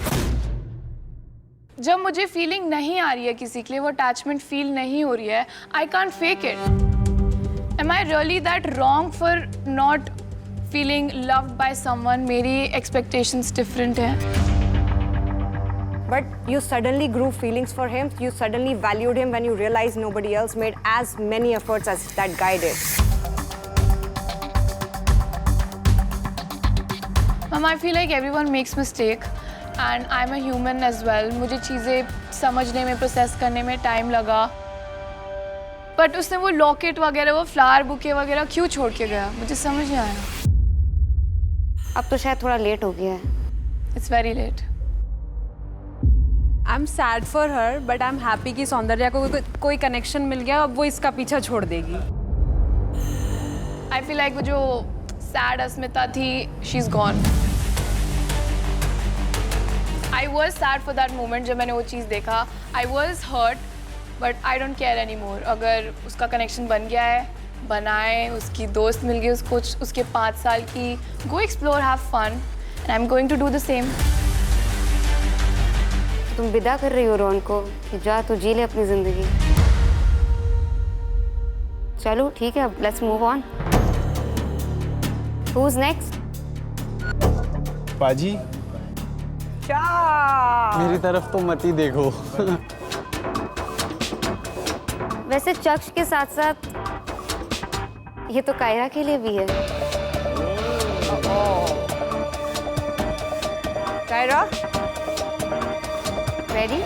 जब मुझे फीलिंग नहीं आ रही है किसी के लिए, वो अटैचमेंट फील नहीं हो रही है, I can't fake it. Am I really that wrong for not feeling loved by someone? मेरी expectations different हैं। But you suddenly grew feelings for him. You suddenly valued him when you realized nobody else made as many efforts as that guy did. Mom, I feel like everyone makes mistake and I'm a human as well. मुझे चीज़ें समझने में, process करने में time लगा। But उसने वो locket वगैरह, वो फ्लावर बुके वगैरह क्यों छोड़ के गया, मुझे समझ नहीं आया। अब तो शायद थोड़ा लेट हो गया है। It's very late. I am sad for her but I am happy कि सौंदर्या को कोई कनेक्शन मिल गया, अब वो इसका पीछा छोड़ देगी। आई फील लाइक वो जो सैड अस्मिता थी, she is gone. I was sad for that moment जब मैंने वो चीज़ देखा। I was hurt but I don't care any more. अगर उसका कनेक्शन बन गया है, बनाए, उसकी दोस्त मिल गई उसको, उसके 5 साल की, go explore, have fun and I am going to do the same. तुम विदा कर रही हो रोहन को कि जा तू जी ले अपनी जिंदगी। चलो ठीक है, अब let's move on. Who's next? पाजी मेरी तरफ तो मत ही देखो। वैसे चक्ष के साथ साथ ये तो कायरा के लिए भी है। कायरा रेडी?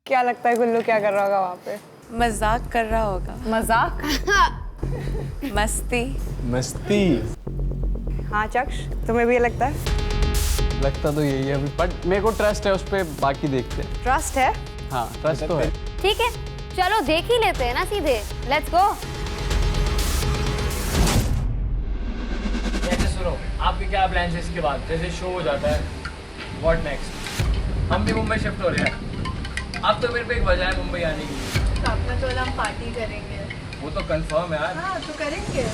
क्या लगता है गुल्लू क्या कर रहा होगा वहाँ पे? मजाक कर रहा होगा। मजाक? मस्ती। मस्ती। हाँ चक्ष, तुम्हें भी ये लगता है? लगता तो यही है, बट मेरे को ट्रस्ट है उस पर, बाकी देखते हैं। ट्रस्ट है? हाँ ट्रस्ट तो है। ठीक है, चलो देख ही लेते हैं ना सीधे। Let's go. जैसे सुनो, आपके क्या प्लान है इसके बाद? जैसे शो हो जाता है, व्हाट नेक्स्ट? हम भी मुंबई शिफ्ट हो रहे हैं। अब तो मेरे पे एक वजह है मुंबई आने की। तो अपना तो हम पार्टी करेंगे। वो तो कंफर्म है यार। हाँ तो करेंगे।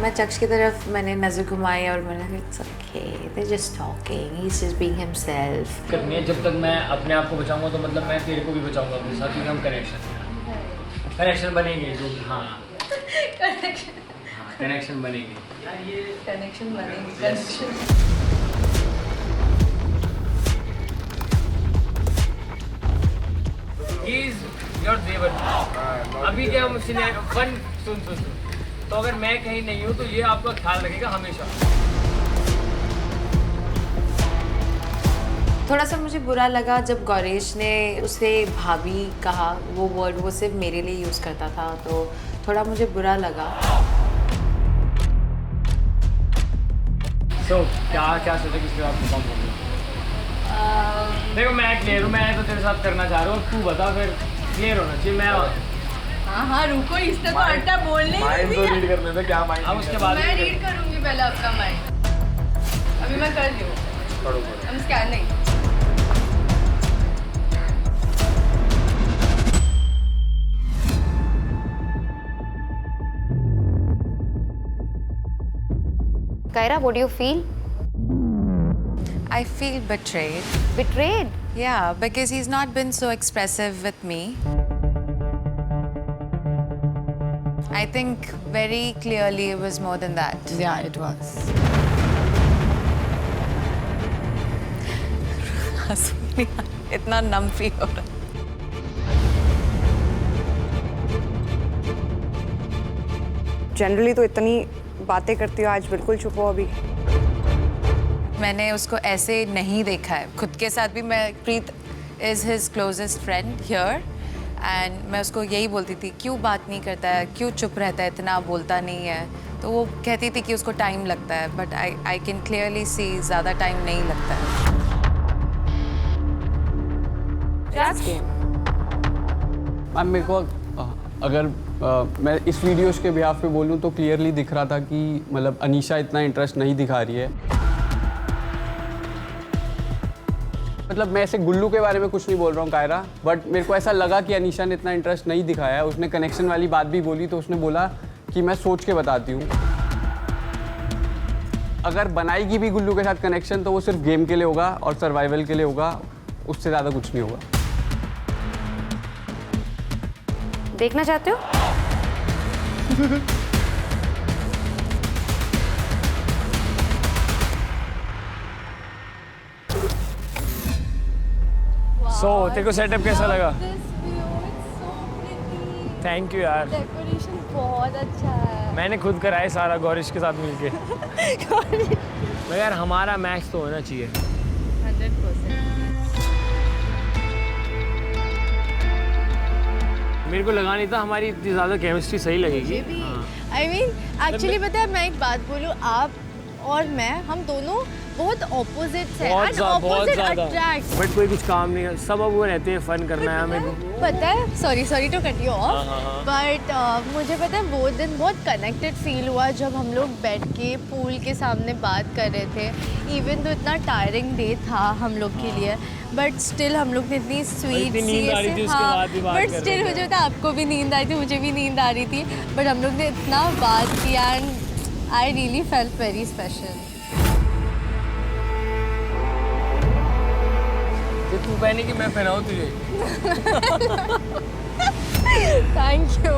मैं चक्ष की तरफ मैंने नजर घुमाई और मैंने कहा it's okay, they just talking, he is just being himself. करनी है, जब तक मैं अपने आप को बचाऊंगा तो मतलब मैं तेरे को भी बचाऊंगा अपने साथ, क्योंकि हम कनेक्शन बनेंगे जो। हाँ कनेक्शन बनेंगे। He is your देवर। अभी क्या हम फन सुन तो अगर मैं कहीं नहीं हूँ तो ये आपका ख्याल रखेगा हमेशा। थोड़ा सा मुझे बुरा लगा जब गौरेश ने उसे भाभी कहा, वो वर्ड वो सिर्फ मेरे लिए यूज़ करता था, तो थोड़ा मुझे बुरा लगा। तो क्या सोचा किसके साथ परफॉर्म करोगे? देखो मैं क्लियर हूँ, मैं तो तेरे साथ करना चाह रहा हूँ, तू बता फिर। क्लियर होना चाहिए। मैं हाँ रुको, इसने तो अड्डा बोलने माइंड तो रीड करने दे, क्या माइंड? अब उसके बाद मैं रीड करूंगी पहले आपका माइंड। अभी मैं कर रही हूँ। हम scanning. Kaira, what do you feel? I feel betrayed. Betrayed? Yeah, because he's not been so expressive with me. I think very clearly it was more than that. Yeah, it was. इतना नम feel हो रहा है। Generally तो इतनी बातें करती हो, आज बिल्कुल चुप हो अभी। मैंने उसको ऐसे नहीं देखा है खुद के साथ भी। मैं Preet is his closest friend here and मैं उसको यही बोलती थी क्यों बात नहीं करता है, क्यों चुप रहता है, इतना बोलता नहीं है। तो वो कहती थी कि उसको टाइम लगता है, but I can clearly see ज़्यादा टाइम नहीं लगता है। मैम मेरे को अगर मैं इस वीडियोज़ के बिहाफ पे बोलूँ तो क्लियरली दिख रहा था कि मतलब अनीशा इतना इंटरेस्ट नहीं दिखा रही है। मतलब मैं ऐसे गुल्लू के बारे में कुछ नहीं बोल रहा हूँ कायरा, बट मेरे को ऐसा लगा कि अनीशा ने इतना इंटरेस्ट नहीं दिखाया है। उसने कनेक्शन वाली बात भी बोली तो उसने बोला कि मैं सोच के बताती हूँ। अगर बनाएगी भी गुल्लू के साथ कनेक्शन तो वो सिर्फ गेम के लिए होगा और सर्वाइवल के लिए होगा, उससे ज़्यादा कुछ नहीं होगा। देखना चाहते हो? तेरे को सेटअप कैसा लगा? थैंक यू यार। डेकोरेशन बहुत अच्छा है। मैंने खुद कराया सारा गौरिश के साथ मिलके। मगर यार हमारा मैच तो होना चाहिए। 100%। मेरे को लगा नहीं था हमारी इतनी ज़्यादा केमिस्ट्री सही लगेगी। आई मीन एक्चुअली पता है, मैं एक बात बोलूँ, आप और मैं, हम दोनों बहुत ऑपोजिट्स हैं एंड ऑपोजिट अट्रैक्ट। बट कोई कुछ काम नहीं है, सब अब वो रहते हैं, फन करना है हमें को। पता है, sorry to cut you off, but मुझे पता है वो दिन बहुत कनेक्टेड फील हुआ जब हम लोग बैठ के पूल के सामने बात कर रहे थे। इवन तो इतना टायरिंग डे था हम लोग के लिए, बट स्टिल हम लोग ने इतनी स्वीट सी ऐसे, हाँ, बट स्टिल मुझे पता आपको भी नींद आई थी, मुझे भी नींद आ रही थी, बट हम लोग ने इतना बात किया and I really felt very special. तू पहने कि मैं पहनाऊं तुझे? Thank you,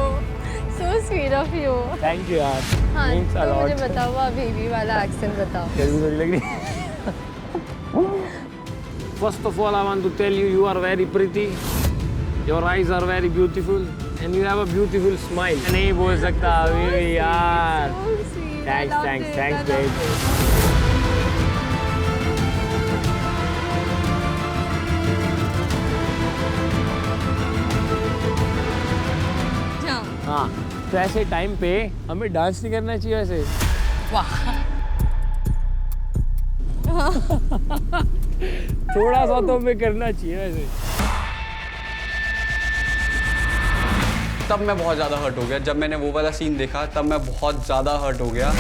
so sweet of you. Thank you यार। हाँ, तो मुझे बताओ, वो बेबी वाला एक्सेंट बताओ। कैसी लग रही? First of all, I want to tell you, you are very pretty. Your eyes are very beautiful, and you have a beautiful smile. नहीं बोल सकता अभी यार। Thanks, babe. हाँ, तो ऐसे टाइम पे हमें डांस नहीं करना चाहिए ऐसे? वाह। थोड़ा सा तो हमें करना चाहिए ऐसे। तब मैं बहुत ज़्यादा हर्ट हो गया जब मैंने वो वाला सीन देखा, तब मैं बहुत ज़्यादा हर्ट हो गया।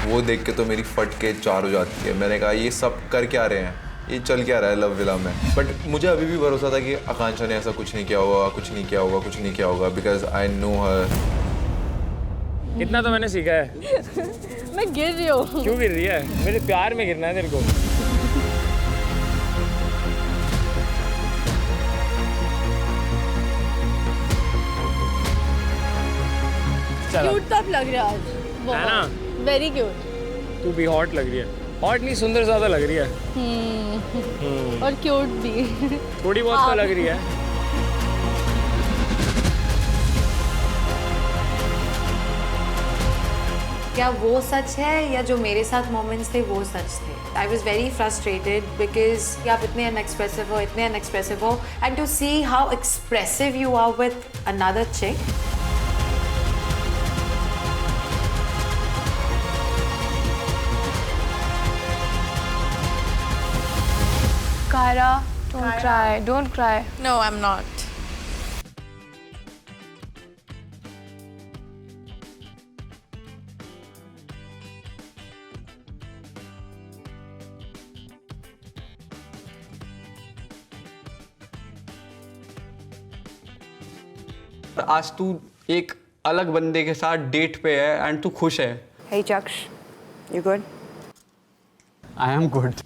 वो देख के तो मेरी फट के चार हो जाती है। मैंने कहा ये सब कर क्या रहे हैं, ये चल क्या रहा है लव विला में। बट मुझे अभी भी भरोसा था कि आकांक्षा ने ऐसा कुछ नहीं किया होगा, कुछ नहीं किया होगा, कुछ नहीं किया होगा, बिकॉज आई नो हर। इतना तो मैंने सीखा है। मैं गिर रही हूँ। क्यों गिर रही है? मेरे प्यार में गिरना है तेरे को। क्यूट तो आप लग रहे हो आज, है ना? Very cute. तू भी हॉट लग रही है। हॉट नहीं, सुंदर ज़्यादा लग रही है। और क्यूट भी। थोड़ी बहुत तो लग रही है। क्या वो सच है या जो मेरे साथ मोमेंट्स थे वो सच थे? I was very frustrated because आप इतने अनएक्सप्रेसिव हो and to see how expressive you are with another chick. Kyra, don't cry. Don't cry. No, I'm not. आज तू एक अलग बंदे के साथ डेट पे है एंड तू खुश है। Hey Chaksh, you good? I am good.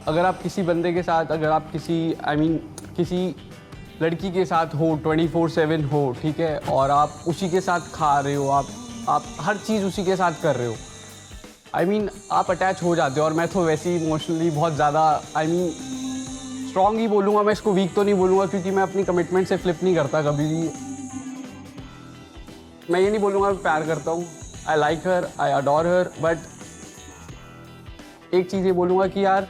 अगर आप किसी बंदे के साथ, अगर आप किसी किसी लड़की के साथ हो 24/7 हो, ठीक है, और आप उसी के साथ खा रहे हो, आप हर चीज़ उसी के साथ कर रहे हो, आप अटैच हो जाते हो। और मैं तो वैसे ही इमोशनली बहुत ज़्यादा स्ट्रॉन्ग ही बोलूँगा, मैं इसको वीक तो नहीं बोलूँगा, क्योंकि मैं अपनी कमिटमेंट से फ्लिप नहीं करता कभी भी। मैं ये नहीं बोलूँगा मैं प्यार करता हूँ, I like her, I adore her, but एक चीज़ ये बोलूँगा कि यार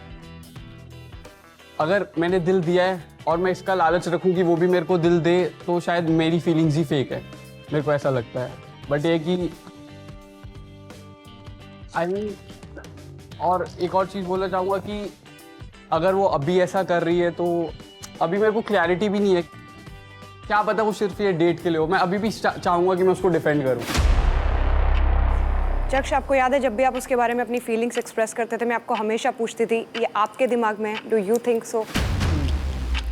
अगर मैंने दिल दिया है और मैं इसका लालच रखूँ कि वो भी मेरे को दिल दे, तो शायद मेरी फीलिंग्स ही फेक है, मेरे को ऐसा लगता है। बट ये कि और एक और चीज़ बोलना चाहूँगा कि अगर वो अभी ऐसा कर रही है तो अभी मेरे को क्लैरिटी भी नहीं है, क्या पता वो सिर्फ ये डेट के लिए हो। मैं अभी भी चाहूँगा कि मैं उसको डिफेंड करूँ। चक्ष, आपको याद है जब भी आप उसके बारे में अपनी फीलिंग्स एक्सप्रेस करते थे, मैं आपको हमेशा पूछती थी ये आपके दिमाग में है, do you think so?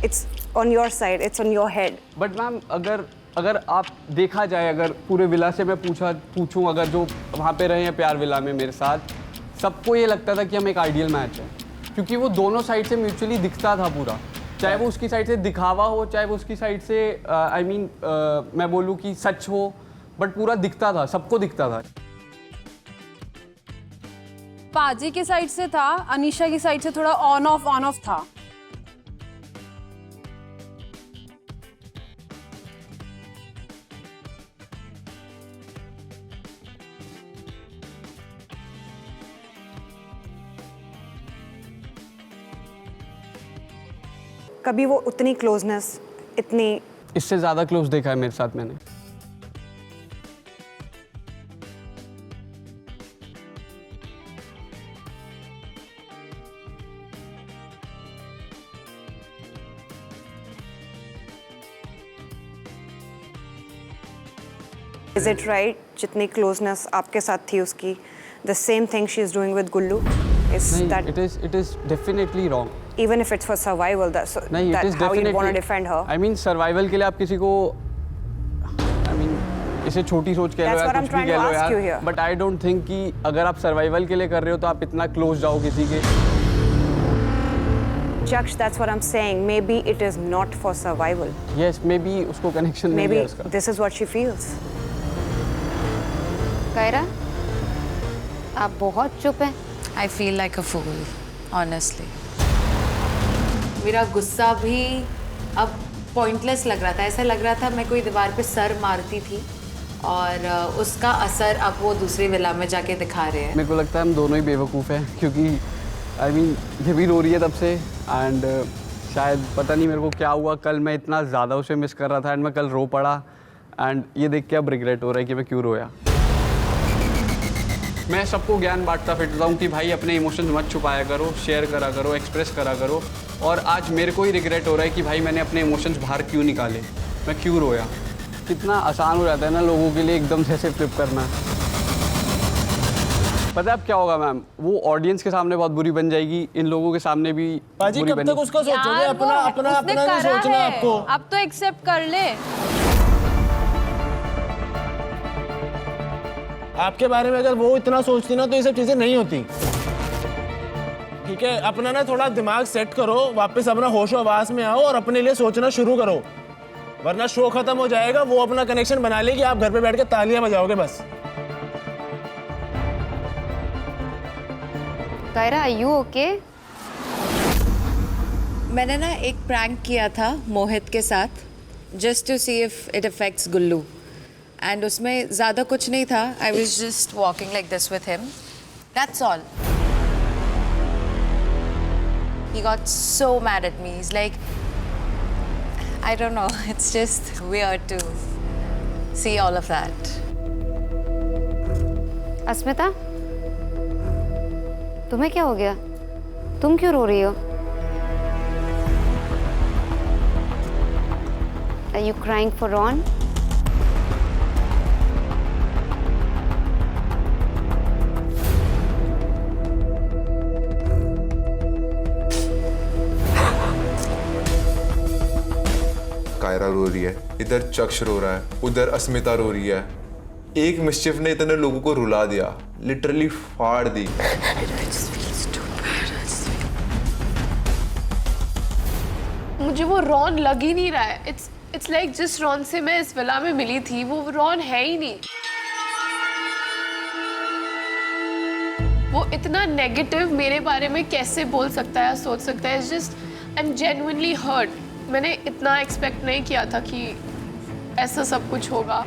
It's on your side, it's on your head. But ma'am अगर आप देखा जाए, अगर पूरे विला से मैं पूछूं अगर जो वहाँ पे रहे हैं प्यार विला में मेरे साथ, सबको ये लगता था कि हम एक आइडियल मैच है, क्योंकि वो दोनों साइड से म्यूचुअली दिखता था पूरा, चाहे वो उसकी साइड से दिखावा हो, चाहे वो उसकी साइड से मैं बोलूँ कि सच हो, बट पूरा दिखता था, सबको दिखता था। पाजी की साइड से था, अनीशा की साइड से थोड़ा ऑन ऑफ था। कभी वो उतनी क्लोजनेस, इतनी, इससे ज़्यादा क्लोज देखा है मेरे साथ मैंने। Is it right? जितनी क्लोजनेस आपके साथ थी उसकी, the same thing she is doing with Gullu? Is that it is definitely wrong. Even if it's for survival, that's नहीं, that it is how you want to definitely- defend her? I mean survival के लिए आप किसी को इसे छोटी सोच कह लो That's या what I'm कुछ भी trying to कह लो ask you यार, here. But I don't think कि अगर आप सर्वाइवल के लिए कर रहे हो तो आप इतना क्लोज जाओ किसी के। Jaksh, that's what I'm saying. Maybe it is not for survival. Yes, maybe उसको कनेक्शन नहीं Maybe है उसका। this is what she feels. Kiara, आप बहुत चुप हैं। I feel like a fool, honestly. मेरा गुस्सा भी अब पॉइंटलेस लग रहा था, ऐसा लग रहा था मैं कोई दीवार पे सर मारती थी और उसका असर अब वो दूसरी विला में जाके दिखा रहे हैं। मेरे को लगता है हम दोनों ही बेवकूफ़ हैं, क्योंकि ये भी रो रही है तब से, एंड शायद पता नहीं मेरे को क्या हुआ, कल मैं इतना ज़्यादा उसे मिस कर रहा था एंड मैं कल रो पड़ा, एंड ये देख के अब रिग्रेट हो रहा है कि मैं क्यों रोया। मैं सबको ज्ञान बांटता फिरता हूँ कि भाई अपने इमोशंस मत छुपाया करो, शेयर करा करो, एक्सप्रेस करा करो, और आज मेरे को ही रिग्रेट हो रहा है कि भाई मैंने अपने इमोशंस बाहर क्यों निकाले, मैं क्यों रोया। कितना आसान हो जाता है ना लोगों के लिए एकदम से ऐसे फ्लिप करना। पता है अब क्या होगा मैम, वो ऑडियंस के सामने बहुत बुरी बन जाएगी, इन लोगों के सामने भी बाजी बुरी कब बनी। तक उसका सोचोगे? अपना अपना उसने अपना नहीं करा सोचना है, आपको। अब तो एक्सेप्ट कर ले। आपके बारे में अगर वो इतना सोचती ना तो ये सब चीजें नहीं होती। ठीक है, अपना ना थोड़ा दिमाग सेट करो, वापस अपना होशो आवाज में आओ और अपने लिए सोचना शुरू करो, वरना शो खत्म हो जाएगा। वो अपना कनेक्शन बना लेगी, आप घर पे बैठ के तालियां बजाओगे बस। Kiara, are you okay? मैंने ना एक प्रैंक किया था मोहित के साथ, just to see if it affects Gullu, and उसमें ज़्यादा कुछ नहीं था। I was just walking like this with him, that's all. He got so mad at me. He's like, I don't know, it's just weird to see all of that. अस्मिता, तुम्हें क्या हो गया? तुम क्यों रो रही हो? Are you crying for Ron? Kiara रो रही है, इधर चक्ष रो रहा है, उधर अस्मिता रो रही है। एक मिस्चिफ ने इतने लोगों को रुला दिया, लिटरली फाड़ दी। मुझे वो रॉन लग ही नहीं रहा है. It's like जिस रॉन से मैं इस विला में मिली थी वो रॉन है ही नहीं. वो इतना नेगेटिव मेरे बारे में कैसे बोल सकता है, सोच सकता है. It's just I'm genuinely hurt. मैंने इतना एक्सपेक्ट नहीं किया था कि ऐसा सब कुछ होगा.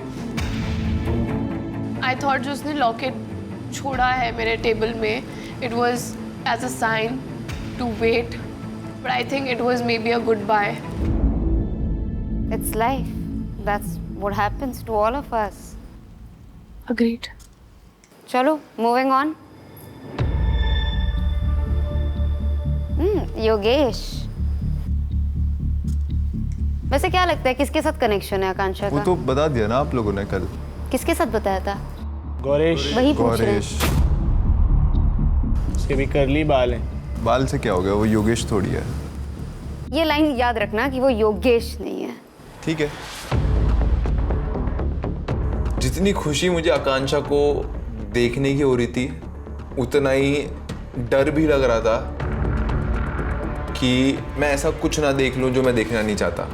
I thought जो उसने लॉकेट छोड़ा है मेरे टेबल में, it was as a sign to wait, but I think it was maybe a goodbye. It's life. That's what happens to all of us. Agreed. चलो, moving on. योगेश, वैसे क्या लगता है किसके साथ कनेक्शन है आकांक्षा का? वो तो बता दिया ना आप लोगों ने कल. किसके साथ बताया था? गौरेश. वही पूछ रहे हैं. उसके भी करली बाल हैं. बाल से क्या हो गया? वो योगेश थोड़ी है. ये लाइन याद रखना कि वो योगेश नहीं है. ठीक है. जितनी खुशी मुझे आकांक्षा को देखने की हो रही थी, उतना ही डर भी लग रहा था कि मैं ऐसा कुछ ना देख लूं जो मैं देखना नहीं चाहता.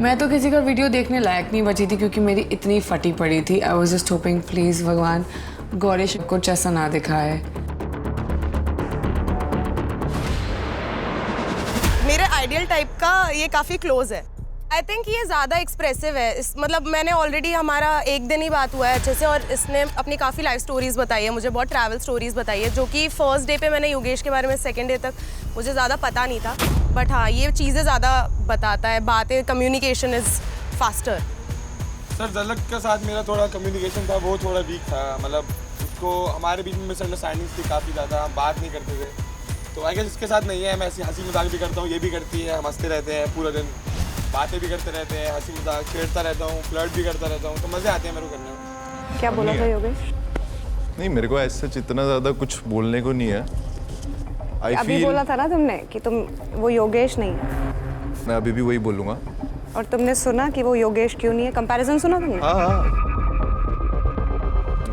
मैं तो किसी का वीडियो देखने लायक नहीं बची थी क्योंकि मेरी इतनी फटी पड़ी थी. आई वॉज जस्ट होपिंग प्लीज भगवान गौरेश कुछ ऐसा ना दिखाए. मेरे आइडियल टाइप का ये काफ़ी क्लोज है. आई थिंक ये ज़्यादा एक्सप्रेसिव है. मतलब मैंने ऑलरेडी, हमारा एक दिन ही बात हुआ है अच्छे से, और इसने अपनी काफ़ी लाइफ स्टोरीज़ बताई है मुझे, बहुत ट्रैवल स्टोरीज़ बताई है, जो कि फर्स्ट डे पे मैंने योगेश के बारे में, सेकंड डे तक मुझे ज़्यादा पता नहीं था. बट हाँ, ये चीज़ें ज़्यादा बताता है, बातें, कम्युनिकेशन इज़ फास्टर. सर झलक के साथ मेरा थोड़ा कम्युनिकेशन था, वो थोड़ा वीक था. मतलब उसको हमारे बीच में मिसअंडरस्टैंडिंग्स थी काफ़ी ज़्यादा, हम बात नहीं करते थे. तो आई गेस इसके साथ नहीं है. मैं ऐसी हंसी मजाक भी करता हूँ, ये भी करती है, हम हंसते रहते हैं पूरा दिन, बातें भी करते रहते हैं, हंसी मजाक छेड़ता रहता हूँ, फ्लर्ट भी करता रहता हूँ, तो मज़े आते हैं मेरे को करने में. क्या बोला था योगेश? नहीं, मेरे को ऐसा इतना ज़्यादा कुछ बोलने को नहीं है. अभी बोला था ना तुमने कि तुम, वो योगेश नहीं है. मैं अभी भी वही बोलूँगा. और तुमने सुना कि वो योगेश क्यों नहीं है? कंपैरिजन सुना तुमने? हाँ.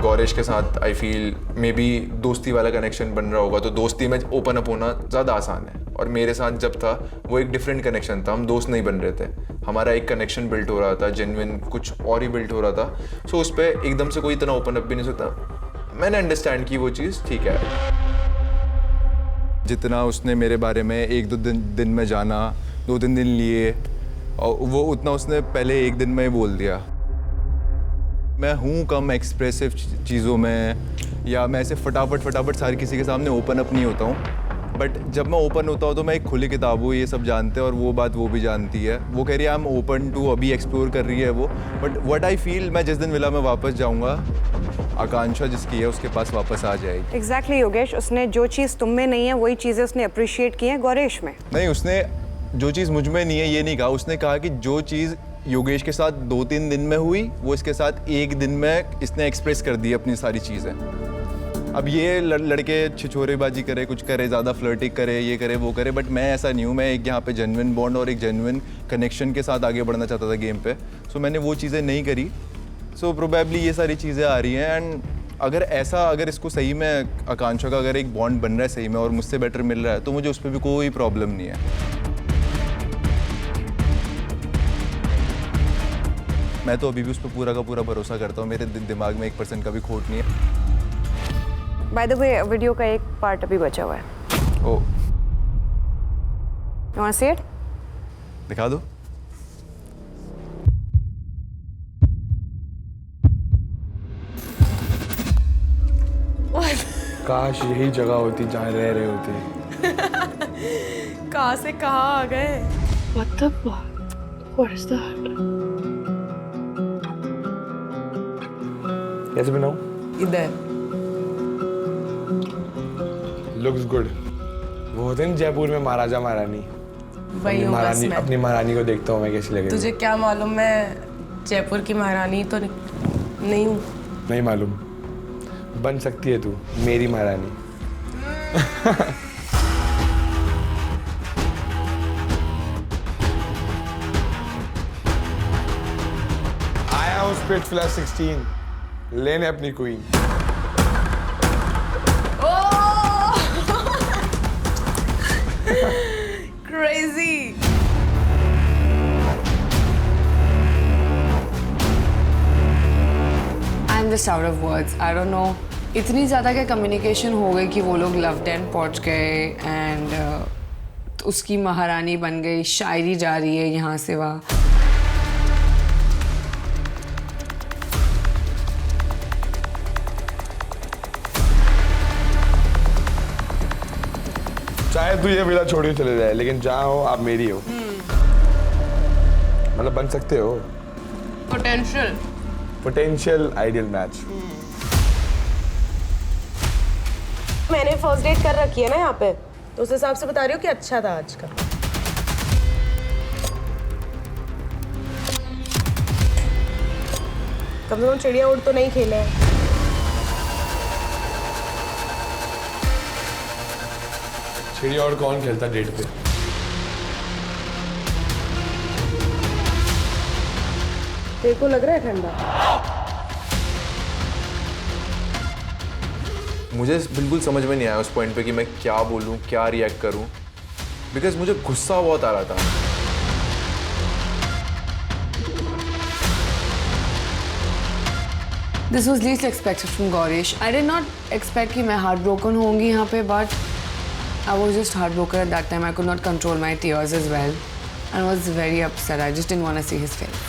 गौरेश के साथ आई फील मे बी दोस्ती वाला कनेक्शन बन रहा होगा, तो दोस्ती में ओपन अप होना ज़्यादा आसान है. और मेरे साथ जब था वो एक डिफरेंट कनेक्शन था, हम दोस्त नहीं बन रहे थे, हमारा एक कनेक्शन बिल्ट हो रहा था, जेन्युइन कुछ और ही बिल्ट हो रहा था. सो उस पर एकदम से कोई इतना ओपन अप भी नहीं सकता. मैंने अंडरस्टैंड की वो चीज़ ठीक है. जितना उसने मेरे बारे में एक दो दिन में जाना, 2-3 दिन लिए, और वो उतना उसने पहले एक दिन में ही बोल दिया. मैं हूँ कम एक्सप्रेसिव चीज़ों में, या मैं ऐसे फटाफट सारी किसी के सामने ओपन अप नहीं होता हूँ. बट जब मैं ओपन होता हूँ तो मैं एक खुली किताब हूँ, ये सब जानते हैं, और वो बात वो भी जानती है. वो कह रही है आई एम ओपन टू, अभी एक्सप्लोर कर रही है वो. बट व्हाट आई फील, मैं जिस दिन विला में वापस जाऊँगा, आकांक्षा जिसकी है उसके पास वापस आ जाएगी. एग्जैक्टली योगेश, उसने जो चीज़ तुम में नहीं है वही चीज़ें उसने अप्रिशिएट की हैं गौरेश में. नहीं, उसने जो चीज़ मुझ में नहीं है ये नहीं कहा. उसने कहा कि जो चीज़ योगेश के साथ 2-3 दिन में हुई, वो इसके साथ एक दिन में इसने एक्सप्रेस कर दी अपनी सारी चीज़ें. अब ये लड़के छिछोरेबाजी करे, कुछ करे, ज़्यादा फ्लर्टिंग करे, ये करे वो करे, बट मैं ऐसा नहीं हूँ. मैं एक यहाँ पे जेन्युइन बॉन्ड और एक जेन्युइन कनेक्शन के साथ आगे बढ़ना चाहता था गेम पे. सो मैंने वो चीज़ें नहीं करी. सो प्रोबेबली ये सारी चीज़ें आ रही हैं. एंड अगर इसको सही में आकांक्षा का अगर एक बॉन्ड बन रहा है सही में और मुझसे बेटर मिल रहा है, तो मुझे उस पर भी कोई प्रॉब्लम नहीं है. मैं तो अभी भी उस पर पूरा का पूरा भरोसा करता हूँ. मेरे दिमाग में 1% का भी खोट नहीं है. बाय द वे, वीडियो का एक पार्ट अभी बचा हुआ है. ओ, You want to see it? दिखा दो. काश यही जगह होती जहाँ रह रहे होते. कहाँ से कहाँ आ गए? What the fuck? What is that? कैसे बनाऊं? इधर. Looks good. वो होते हैं जयपुर में महाराजा महारानी. वही हूँ बस मैं. अपनी महारानी को देखता हूँ मैं कैसी लगे. तुझे क्या मालूम, मैं जयपुर की महारानी तो नहीं हूँ. नहीं मालूम. बन सकती है तू मेरी महारानी. आया हूँ स्पिट्सविला 16 लेने अपनी queen. crazy. I'm just out of words. I don't know. इतनी ज़्यादा क्या कम्युनिकेशन हो गई कि वो लोग लव डैन पहुँच गए एंड उसकी महारानी बन गई, शायरी जा रही है यहाँ से वहाँ। चाहे तू ये विला छोड़ के चले जाए, लेकिन जहाँ हो आप मेरी हो। मतलब बन सकते हो। Potential ideal match. मैंने फर्स्ट डेट कर रखी है ना यहाँ पे, तो उस हिसाब से बता रही हूँ कि अच्छा था आज का। कम से कम चिड़िया उड़ तो नहीं खेले हैं। चिड़िया और कौन खेलता डेट पे? तेरे को लग रहा है ठंडा? मुझे बिल्कुल समझ में नहीं आया उस पॉइंट पे कि मैं क्या बोलूँ, क्या रिएक्ट करूँ, बिकॉज मुझे गुस्सा बहुत आ रहा था। This was least expected from Gaurish. I did not expect कि मैं heartbroken होंगी यहाँ पे, but I was just heartbroken at that time. I could not control my tears as well, and was very upset. I just didn't want to see his face.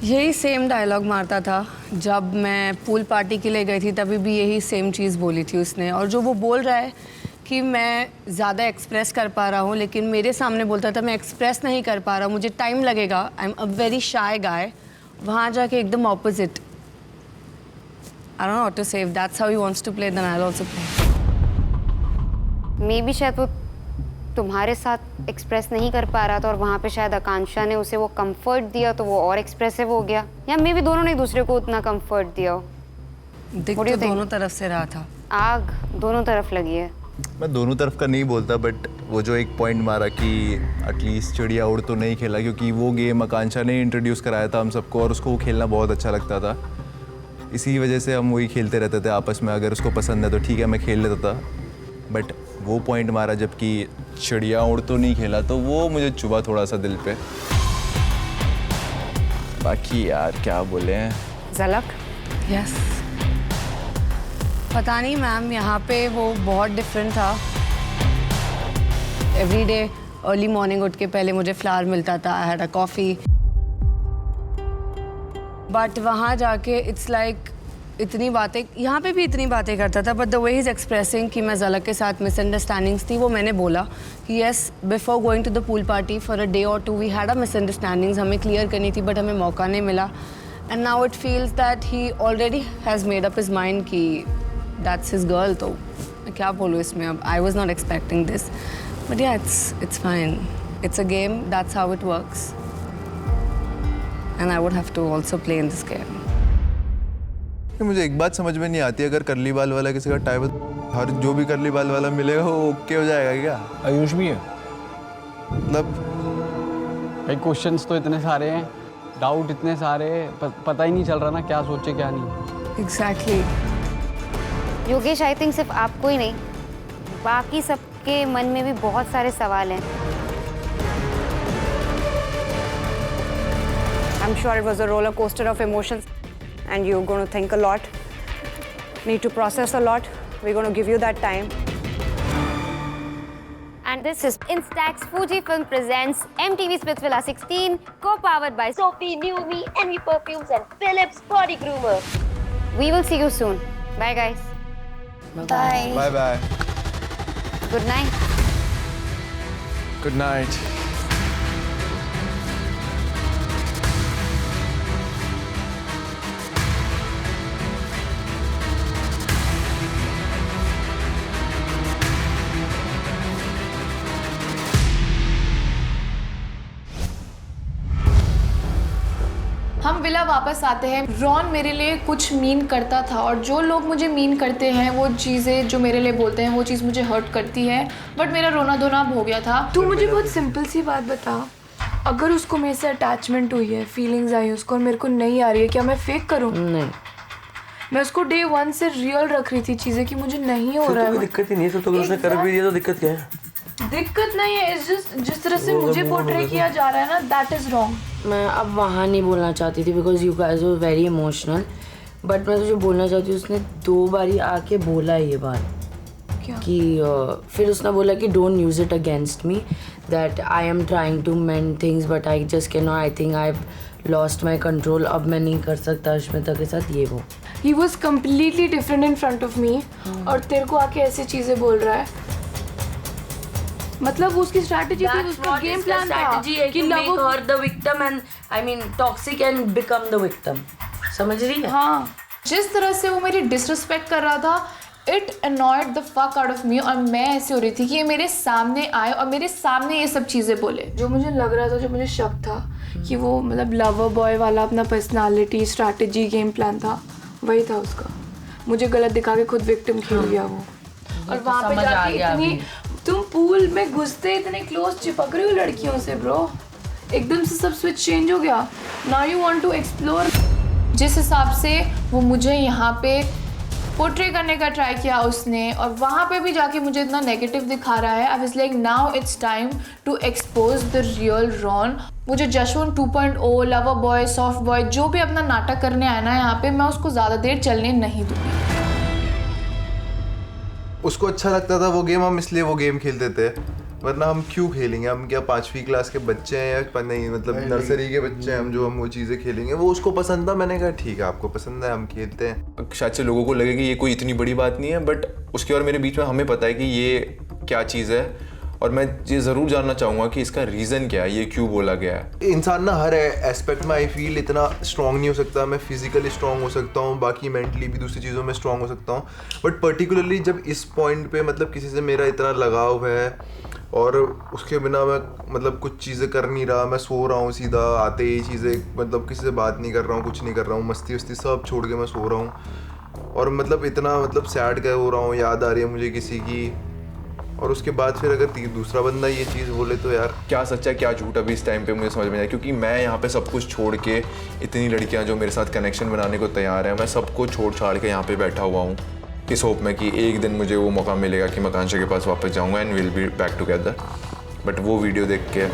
यही same dialogue मारता था जब मैं pool party के लिए गई थी, तभी भी यही सेम चीज़ बोली थी उसने। और जो वो बोल रहा है कि मैं ज़्यादा एक्सप्रेस कर पा रहा हूँ, लेकिन मेरे सामने बोलता था मैं एक्सप्रेस नहीं कर पा रहा, मुझे टाइम लगेगा, I am a very shy गाय। वहाँ जाके एकदम opposite. I don't know what to say. If that's how he wants to play, then I'll also play. May be शायद वो तुम्हारे साथ एक्सप्रेस नहीं कर पा रहा था और वहाँ पे शायद आकांक्षा ने उसे वो कंफर्ट दिया तो वो और एक्सप्रेसिव हो गया, या मे बी दोनों ने एक दूसरे को उतना कंफर्ट दिया हो। दिख तो दोनों तरफ से रहा था। आग दोनों तरफ लगी है। मैं दोनों तरफ का नहीं बोलता, बट वो जो एक पॉइंट मारा कि एटलीस्ट चिड़िया उड़ तो नहीं खेला, क्योंकि वो गेम आकांक्षा ने इंट्रोड्यूस कराया था हम सबको और उसको वो खेलना बहुत अच्छा लगता था। इसी वजह से हम वही खेलते रहते थे आपस में। अगर उसको पसंद है तो ठीक है, मैं खेल लेता था, बट वो पॉइंट मारा जबकि चिड़िया उड़ तो नहीं खेला, तो वो मुझे चुभा थोड़ा सा दिल पे। बाकी यार क्या बोले हैं। झलक। यस। पता नहीं मैम, यहाँ पे वो बहुत डिफरेंट था। एवरी डे अर्ली मॉर्निंग उठ के पहले मुझे फ्लावर मिलता था, आई हैड अ कॉफ़ी। बट वहाँ जाके इट्स लाइक इतनी बातें, यहाँ पे भी इतनी बातें करता था, but the way is expressing कि मैं झलक के साथ मिसअंडरस्टैंडिंग्स थी, वो मैंने बोला कि yes before going to the pool party for a day और two we had a misunderstandings, हमें क्लियर करनी थी बट हमें मौका नहीं मिला। And now it feels that he already has made up his mind कि दैट्स हिज गर्ल। तो मैं क्या बोलूँ इसमें अब। I was not expecting this, but yeah it's fine, it's a game, that's how it works and I would have to also play in this game. मुझे एक बात समझ में नहीं आती, अगर करली बाल वाला किसी का टाइप, हर जो भी करली बाल वाला मिलेगा वो ओके हो जाएगा क्या? आयुष भी है मतलब भाई, क्वेश्चंस तो इतने सारे हैं, डाउट इतने सारे, पता ही नहीं चल रहा ना क्या सोचे क्या नहीं। Exactly. योगेश, आई थिंक सिर्फ आपको ही नहीं, बाकी सबके मन में भी बहुत सारे सवाल हैं। I'm sure it was a roller coaster of emotions and you're going to think a lot, need to process a lot. We're going to give you that time. And this is Instax Fujifilm presents MTV Splitsvilla 16, co-powered by Sophie, New Me, Envy Perfumes and Philips Body Groomer. We will see you soon. Bye guys. Bye. Bye bye. Good night. Good night. हम villa वापस आते हैं। Ron मेरे लिए कुछ mean करता था और जो लोग मुझे मीन करते हैं, वो चीज़ें जो मेरे लिए बोलते हैं, वो चीज़ मुझे हर्ट करती है। बट मेरा रोना धोना अब हो गया था। तू मुझे बहुत सिंपल सी बात बता, अगर उसको मेरे से अटैचमेंट हुई है, फीलिंग्स आई उसको और मेरे को नहीं आ रही है, क्या मैं फेक करूँ? नहीं, मैं उसको डे 1 से रियल रख रही थी चीज़ें कि मुझे नहीं हो रहा है। कोई दिक्कत ही नहीं है, तो उसने कर भी दिया तो दिक्कत क्या है? दिक्कत नहीं है, इट्स जस्ट जिस तरह से मुझे पोर्ट्रे किया जा रहा है ना, दैट इज रॉन्ग। मैं अब वहाँ नहीं बोलना चाहती थी because you guys were very emotional, but मैं तुझे बोलना चाहती हूँ उसने 2 बारी आके बोला ये बात कि फिर उसने बोला कि don't use it against me, that I am trying to mend things but I just can not, I think I lost my control, अब मैं नहीं कर सकता अश्मिता के साथ ये वो। He was completely different in front of me और तेरे को आके ऐसी चीज़ें बोल रहा है। मतलब उसकी स्ट्रैटेजी थी, उसका गेम प्लान था कि लोगों को हर the victim and I mean toxic and become the victim, समझ रही है? हाँ, जिस तरह से वो मेरी डिसरिस्पेक्ट कर रहा था, it annoyed the fuck out of me. और मैं ऐसे हो रही थी कि ये मेरे सामने आए और मेरे सामने ये सब चीज़ें बोले। जो मुझे लग रहा था, जो मुझे शक था कि वो मतलब लवर बॉय वाला अपना पर्सनालिटी, स्ट्रैटेजी, गेम प्लान था, वही था उसका। मुझे गलत दिखा के खुद विक्टिम खेल गया वो। और वहाँ पे जाके इतनी, तुम पूल में घुसते इतने क्लोज चिपक रही हो लड़कियों से ब्रो, एकदम से सब स्विच चेंज हो गया। Now you want to explore. जिस हिसाब से वो मुझे यहाँ पे पोर्ट्रे करने का ट्राई किया उसने, और वहाँ पे भी जाके मुझे इतना नेगेटिव दिखा रहा है, I was like now it's time to expose the real Ron. मुझे Jashwant 2.0, lover boy, soft boy, जो भी अपना नाटक करने आया ना यहाँ पे, मैं उसको ज़्यादा देर चलने नहीं दूँगी। उसको अच्छा लगता था वो गेम, हम इसलिए वो गेम खेलते थे, वरना हम क्यों खेलेंगे? हम क्या 5वीं क्लास के बच्चे हैं या नहीं, मतलब नर्सरी के बच्चे हैं हम, जो हम वो चीज़ें खेलेंगे? वो उसको पसंद था, मैंने कहा ठीक है आपको पसंद है, हम खेलते हैं। शायद से लोगों को लगे कि ये कोई इतनी बड़ी बात नहीं है, बट उसके और मेरे बीच में हमें पता है कि ये क्या चीज़ है, और मैं ये ज़रूर जानना चाहूँगा कि इसका रीज़न क्या है, ये क्यों बोला गया है। इंसान ना हर एस्पेक्ट में आई फील इतना स्ट्रॉन्ग नहीं हो सकता। मैं फिजिकली स्ट्रॉन्ग हो सकता हूँ, बाकी मेंटली भी दूसरी चीज़ों में स्ट्रॉन्ग हो सकता हूँ, बट पर्टिकुलरली जब इस पॉइंट पे मतलब किसी से मेरा इतना लगाव है और उसके बिना मैं मतलब कुछ चीज़ें कर नहीं रहा, मैं सो रहा हूँ सीधा आते ही चीज़ें, मतलब किसी से बात नहीं कर रहा हूँ, कुछ नहीं कर रहा हूँ, मस्ती वस्ती सब छोड़ के मैं सो रहा हूँ, और मतलब इतना मतलब सैड गए हो रहा हूँ, याद आ रही है मुझे किसी की, और उसके बाद फिर अगर दूसरा बंदा ये चीज़ बोले तो यार क्या सच्चा क्या झूठ अभी इस टाइम पे मुझे समझ में नहीं आया। क्योंकि मैं यहाँ पे सब कुछ छोड़ के, इतनी लड़कियाँ जो मेरे साथ कनेक्शन बनाने को तैयार हैं, मैं सबको छोड़ छाड़ के यहाँ पे बैठा हुआ हूँ इस होप में कि एक दिन मुझे वो मौका मिलेगा कि मैं आकांक्षा के पास वापस जाऊँगा and will be back together. But वो वीडियो देख के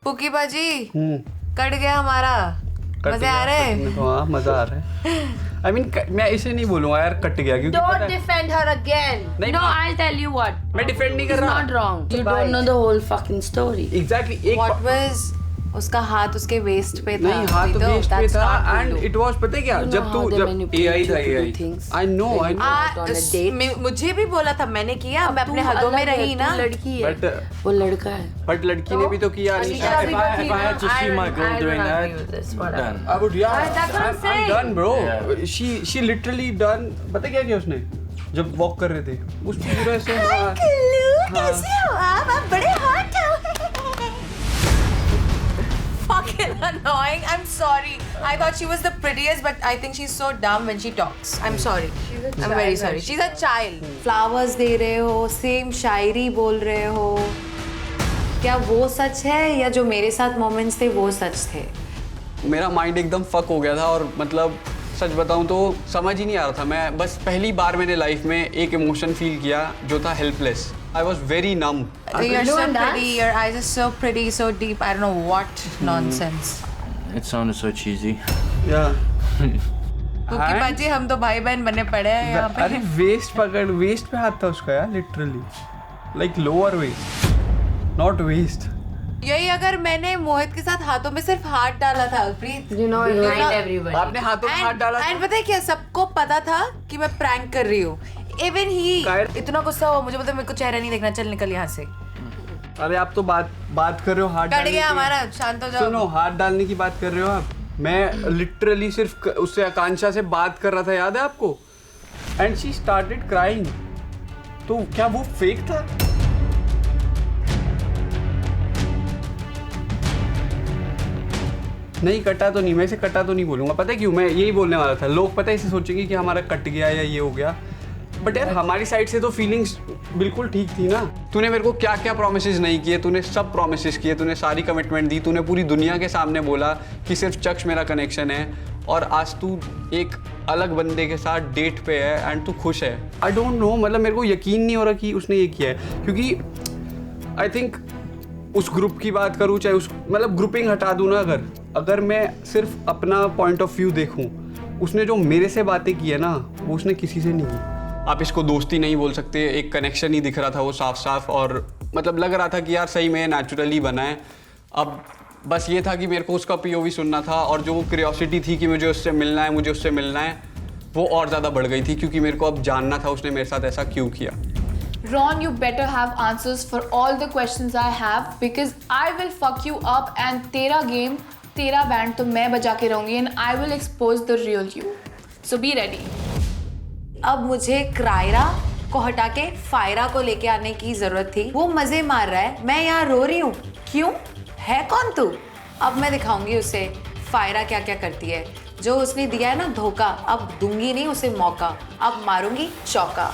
पुकी बाजी कट गया हमारा, मजे आ रहे हैं? हाँ मजा आ रहा है। I mean, मैं इसे नहीं बोलूँगा यार कट गया, क्योंकि Don't defend her again. No, I'll tell you what. मैं डिफेंड नहीं कर It's रहा। not wrong. You don't know the whole fucking story. Exactly. What was उसका हाथ उसके वेस्ट पे था? नहीं, हाथ तो वेस्ट पे था एंड इट वाज, पता है क्या, जब AI था AI, आई नो मुझे भी बोला था, मैंने किया, मैं अपने हदों में रही ना। लड़की है, वो लड़का है, बट लड़की ने भी तो किया। I'm done bro. She literally done. पता क्या किया उसने जब वॉक कर रहे थे, उस पूरा ऐसे कैसे हो आप बड़े हॉट हो। Fucking annoying. I'm sorry. I thought she was the prettiest, but I think she's so dumb when she talks. I'm sorry. I'm very sorry. She's a child. Flowers दे रहे हो, same शायरी बोल रहे हो, क्या वो सच है या जो मेरे साथ मोमेंट्स थे वो सच थे? मेरा माइंड एकदम फक हो गया था, और मतलब सच बताऊं तो समझ ही नहीं आ रहा था। मैं बस पहली बार मैंने लाइफ में एक इमोशन फील किया जो था helpless. I was very numb. You're so pretty. Your eyes are so pretty, so deep. I don't know what nonsense. It sounded so cheesy. Yeah. पुकी बाजी हम तो भाई बहन बने पड़े हैं यहाँ पे। अरे वेस्ट पे हाथ था उसका यार, literally like lower waist, not waste. यही अगर मैंने मोहित के साथ हाथों में सिर्फ हाथ डाला था प्रीत, आपने हाथों में हाथ डाला एंड पता है क्या, सबको पता था कि मैं प्रैंक कर रही हूँ। इवन ही इतना गुस्सा हुआ मुझे, बोलता मेरे को चेहरा नहीं देखना, चल निकल यहाँ से। अरे आप तो बात कर रहे हो हाथ कट गया हमारा, शांत हो जाओ। सुनो, हाथ डालने की बात कर रहे हो आप, मैं लिटरली सिर्फ उससे आकांक्षा से बात कर रहा था, याद है आपको? And she started crying. तो क्या वो फेक था? नहीं कटा तो नहीं, मैं इसे कटा तो नहीं बोलूंगा। पता है क्यों? मैं यही बोलने वाला था, लोग पता है इसे सोचेंगे कि हमारा कट गया या ये हो गया, बट यार हमारी साइड से तो फीलिंग्स बिल्कुल ठीक थी ना। तूने मेरे को क्या क्या प्रोमिसेस नहीं किए, तूने सब प्रोमिसेस किए, तूने सारी कमिटमेंट दी, तूने पूरी दुनिया के सामने बोला कि सिर्फ चक्ष मेरा कनेक्शन है, और आज तू एक अलग बंदे के साथ डेट पे है एंड तू खुश है। आई डोंट नो, मतलब मेरे को यकीन नहीं हो रहा कि उसने ये किया है, क्योंकि आई थिंक उस ग्रुप की बात करूँ, चाहे उस मतलब ग्रुपिंग हटा दूँ ना, अगर मैं सिर्फ अपना पॉइंट ऑफ व्यू देखूँ, उसने जो मेरे से बातें की है ना, वो उसने किसी से नहीं की। आप इसको दोस्ती नहीं बोल सकते, एक कनेक्शन ही दिख रहा था वो साफ साफ, और मतलब लग रहा था कि यार सही में नेचुरली बना है। अब बस ये था कि मेरे को उसका POV सुनना था, और जो वो क्यूरियोसिटी थी कि मुझे उससे मिलना है, मुझे उससे मिलना है, वो और ज़्यादा बढ़ गई थी, क्योंकि मेरे को अब जानना था उसने मेरे साथ ऐसा क्यों किया। Ron, you better have answers for all the questions I have, because I will fuck you up and तेरा game, तेरा बैंड तो मैं बजा के रहूँगी, and I will expose the real you. So be ready. अब मुझे क्रायरा को हटा के फायरा को लेके आने की जरूरत थी। वो मजे मार रहा है, मैं यहाँ रो रही हूँ। क्यों? है कौन तू? अब मैं दिखाऊंगी उसे फायरा क्या क्या करती है। जो उसने दिया है ना धोखा, अब दूंगी नहीं उसे मौका, अब मारूंगी चौका।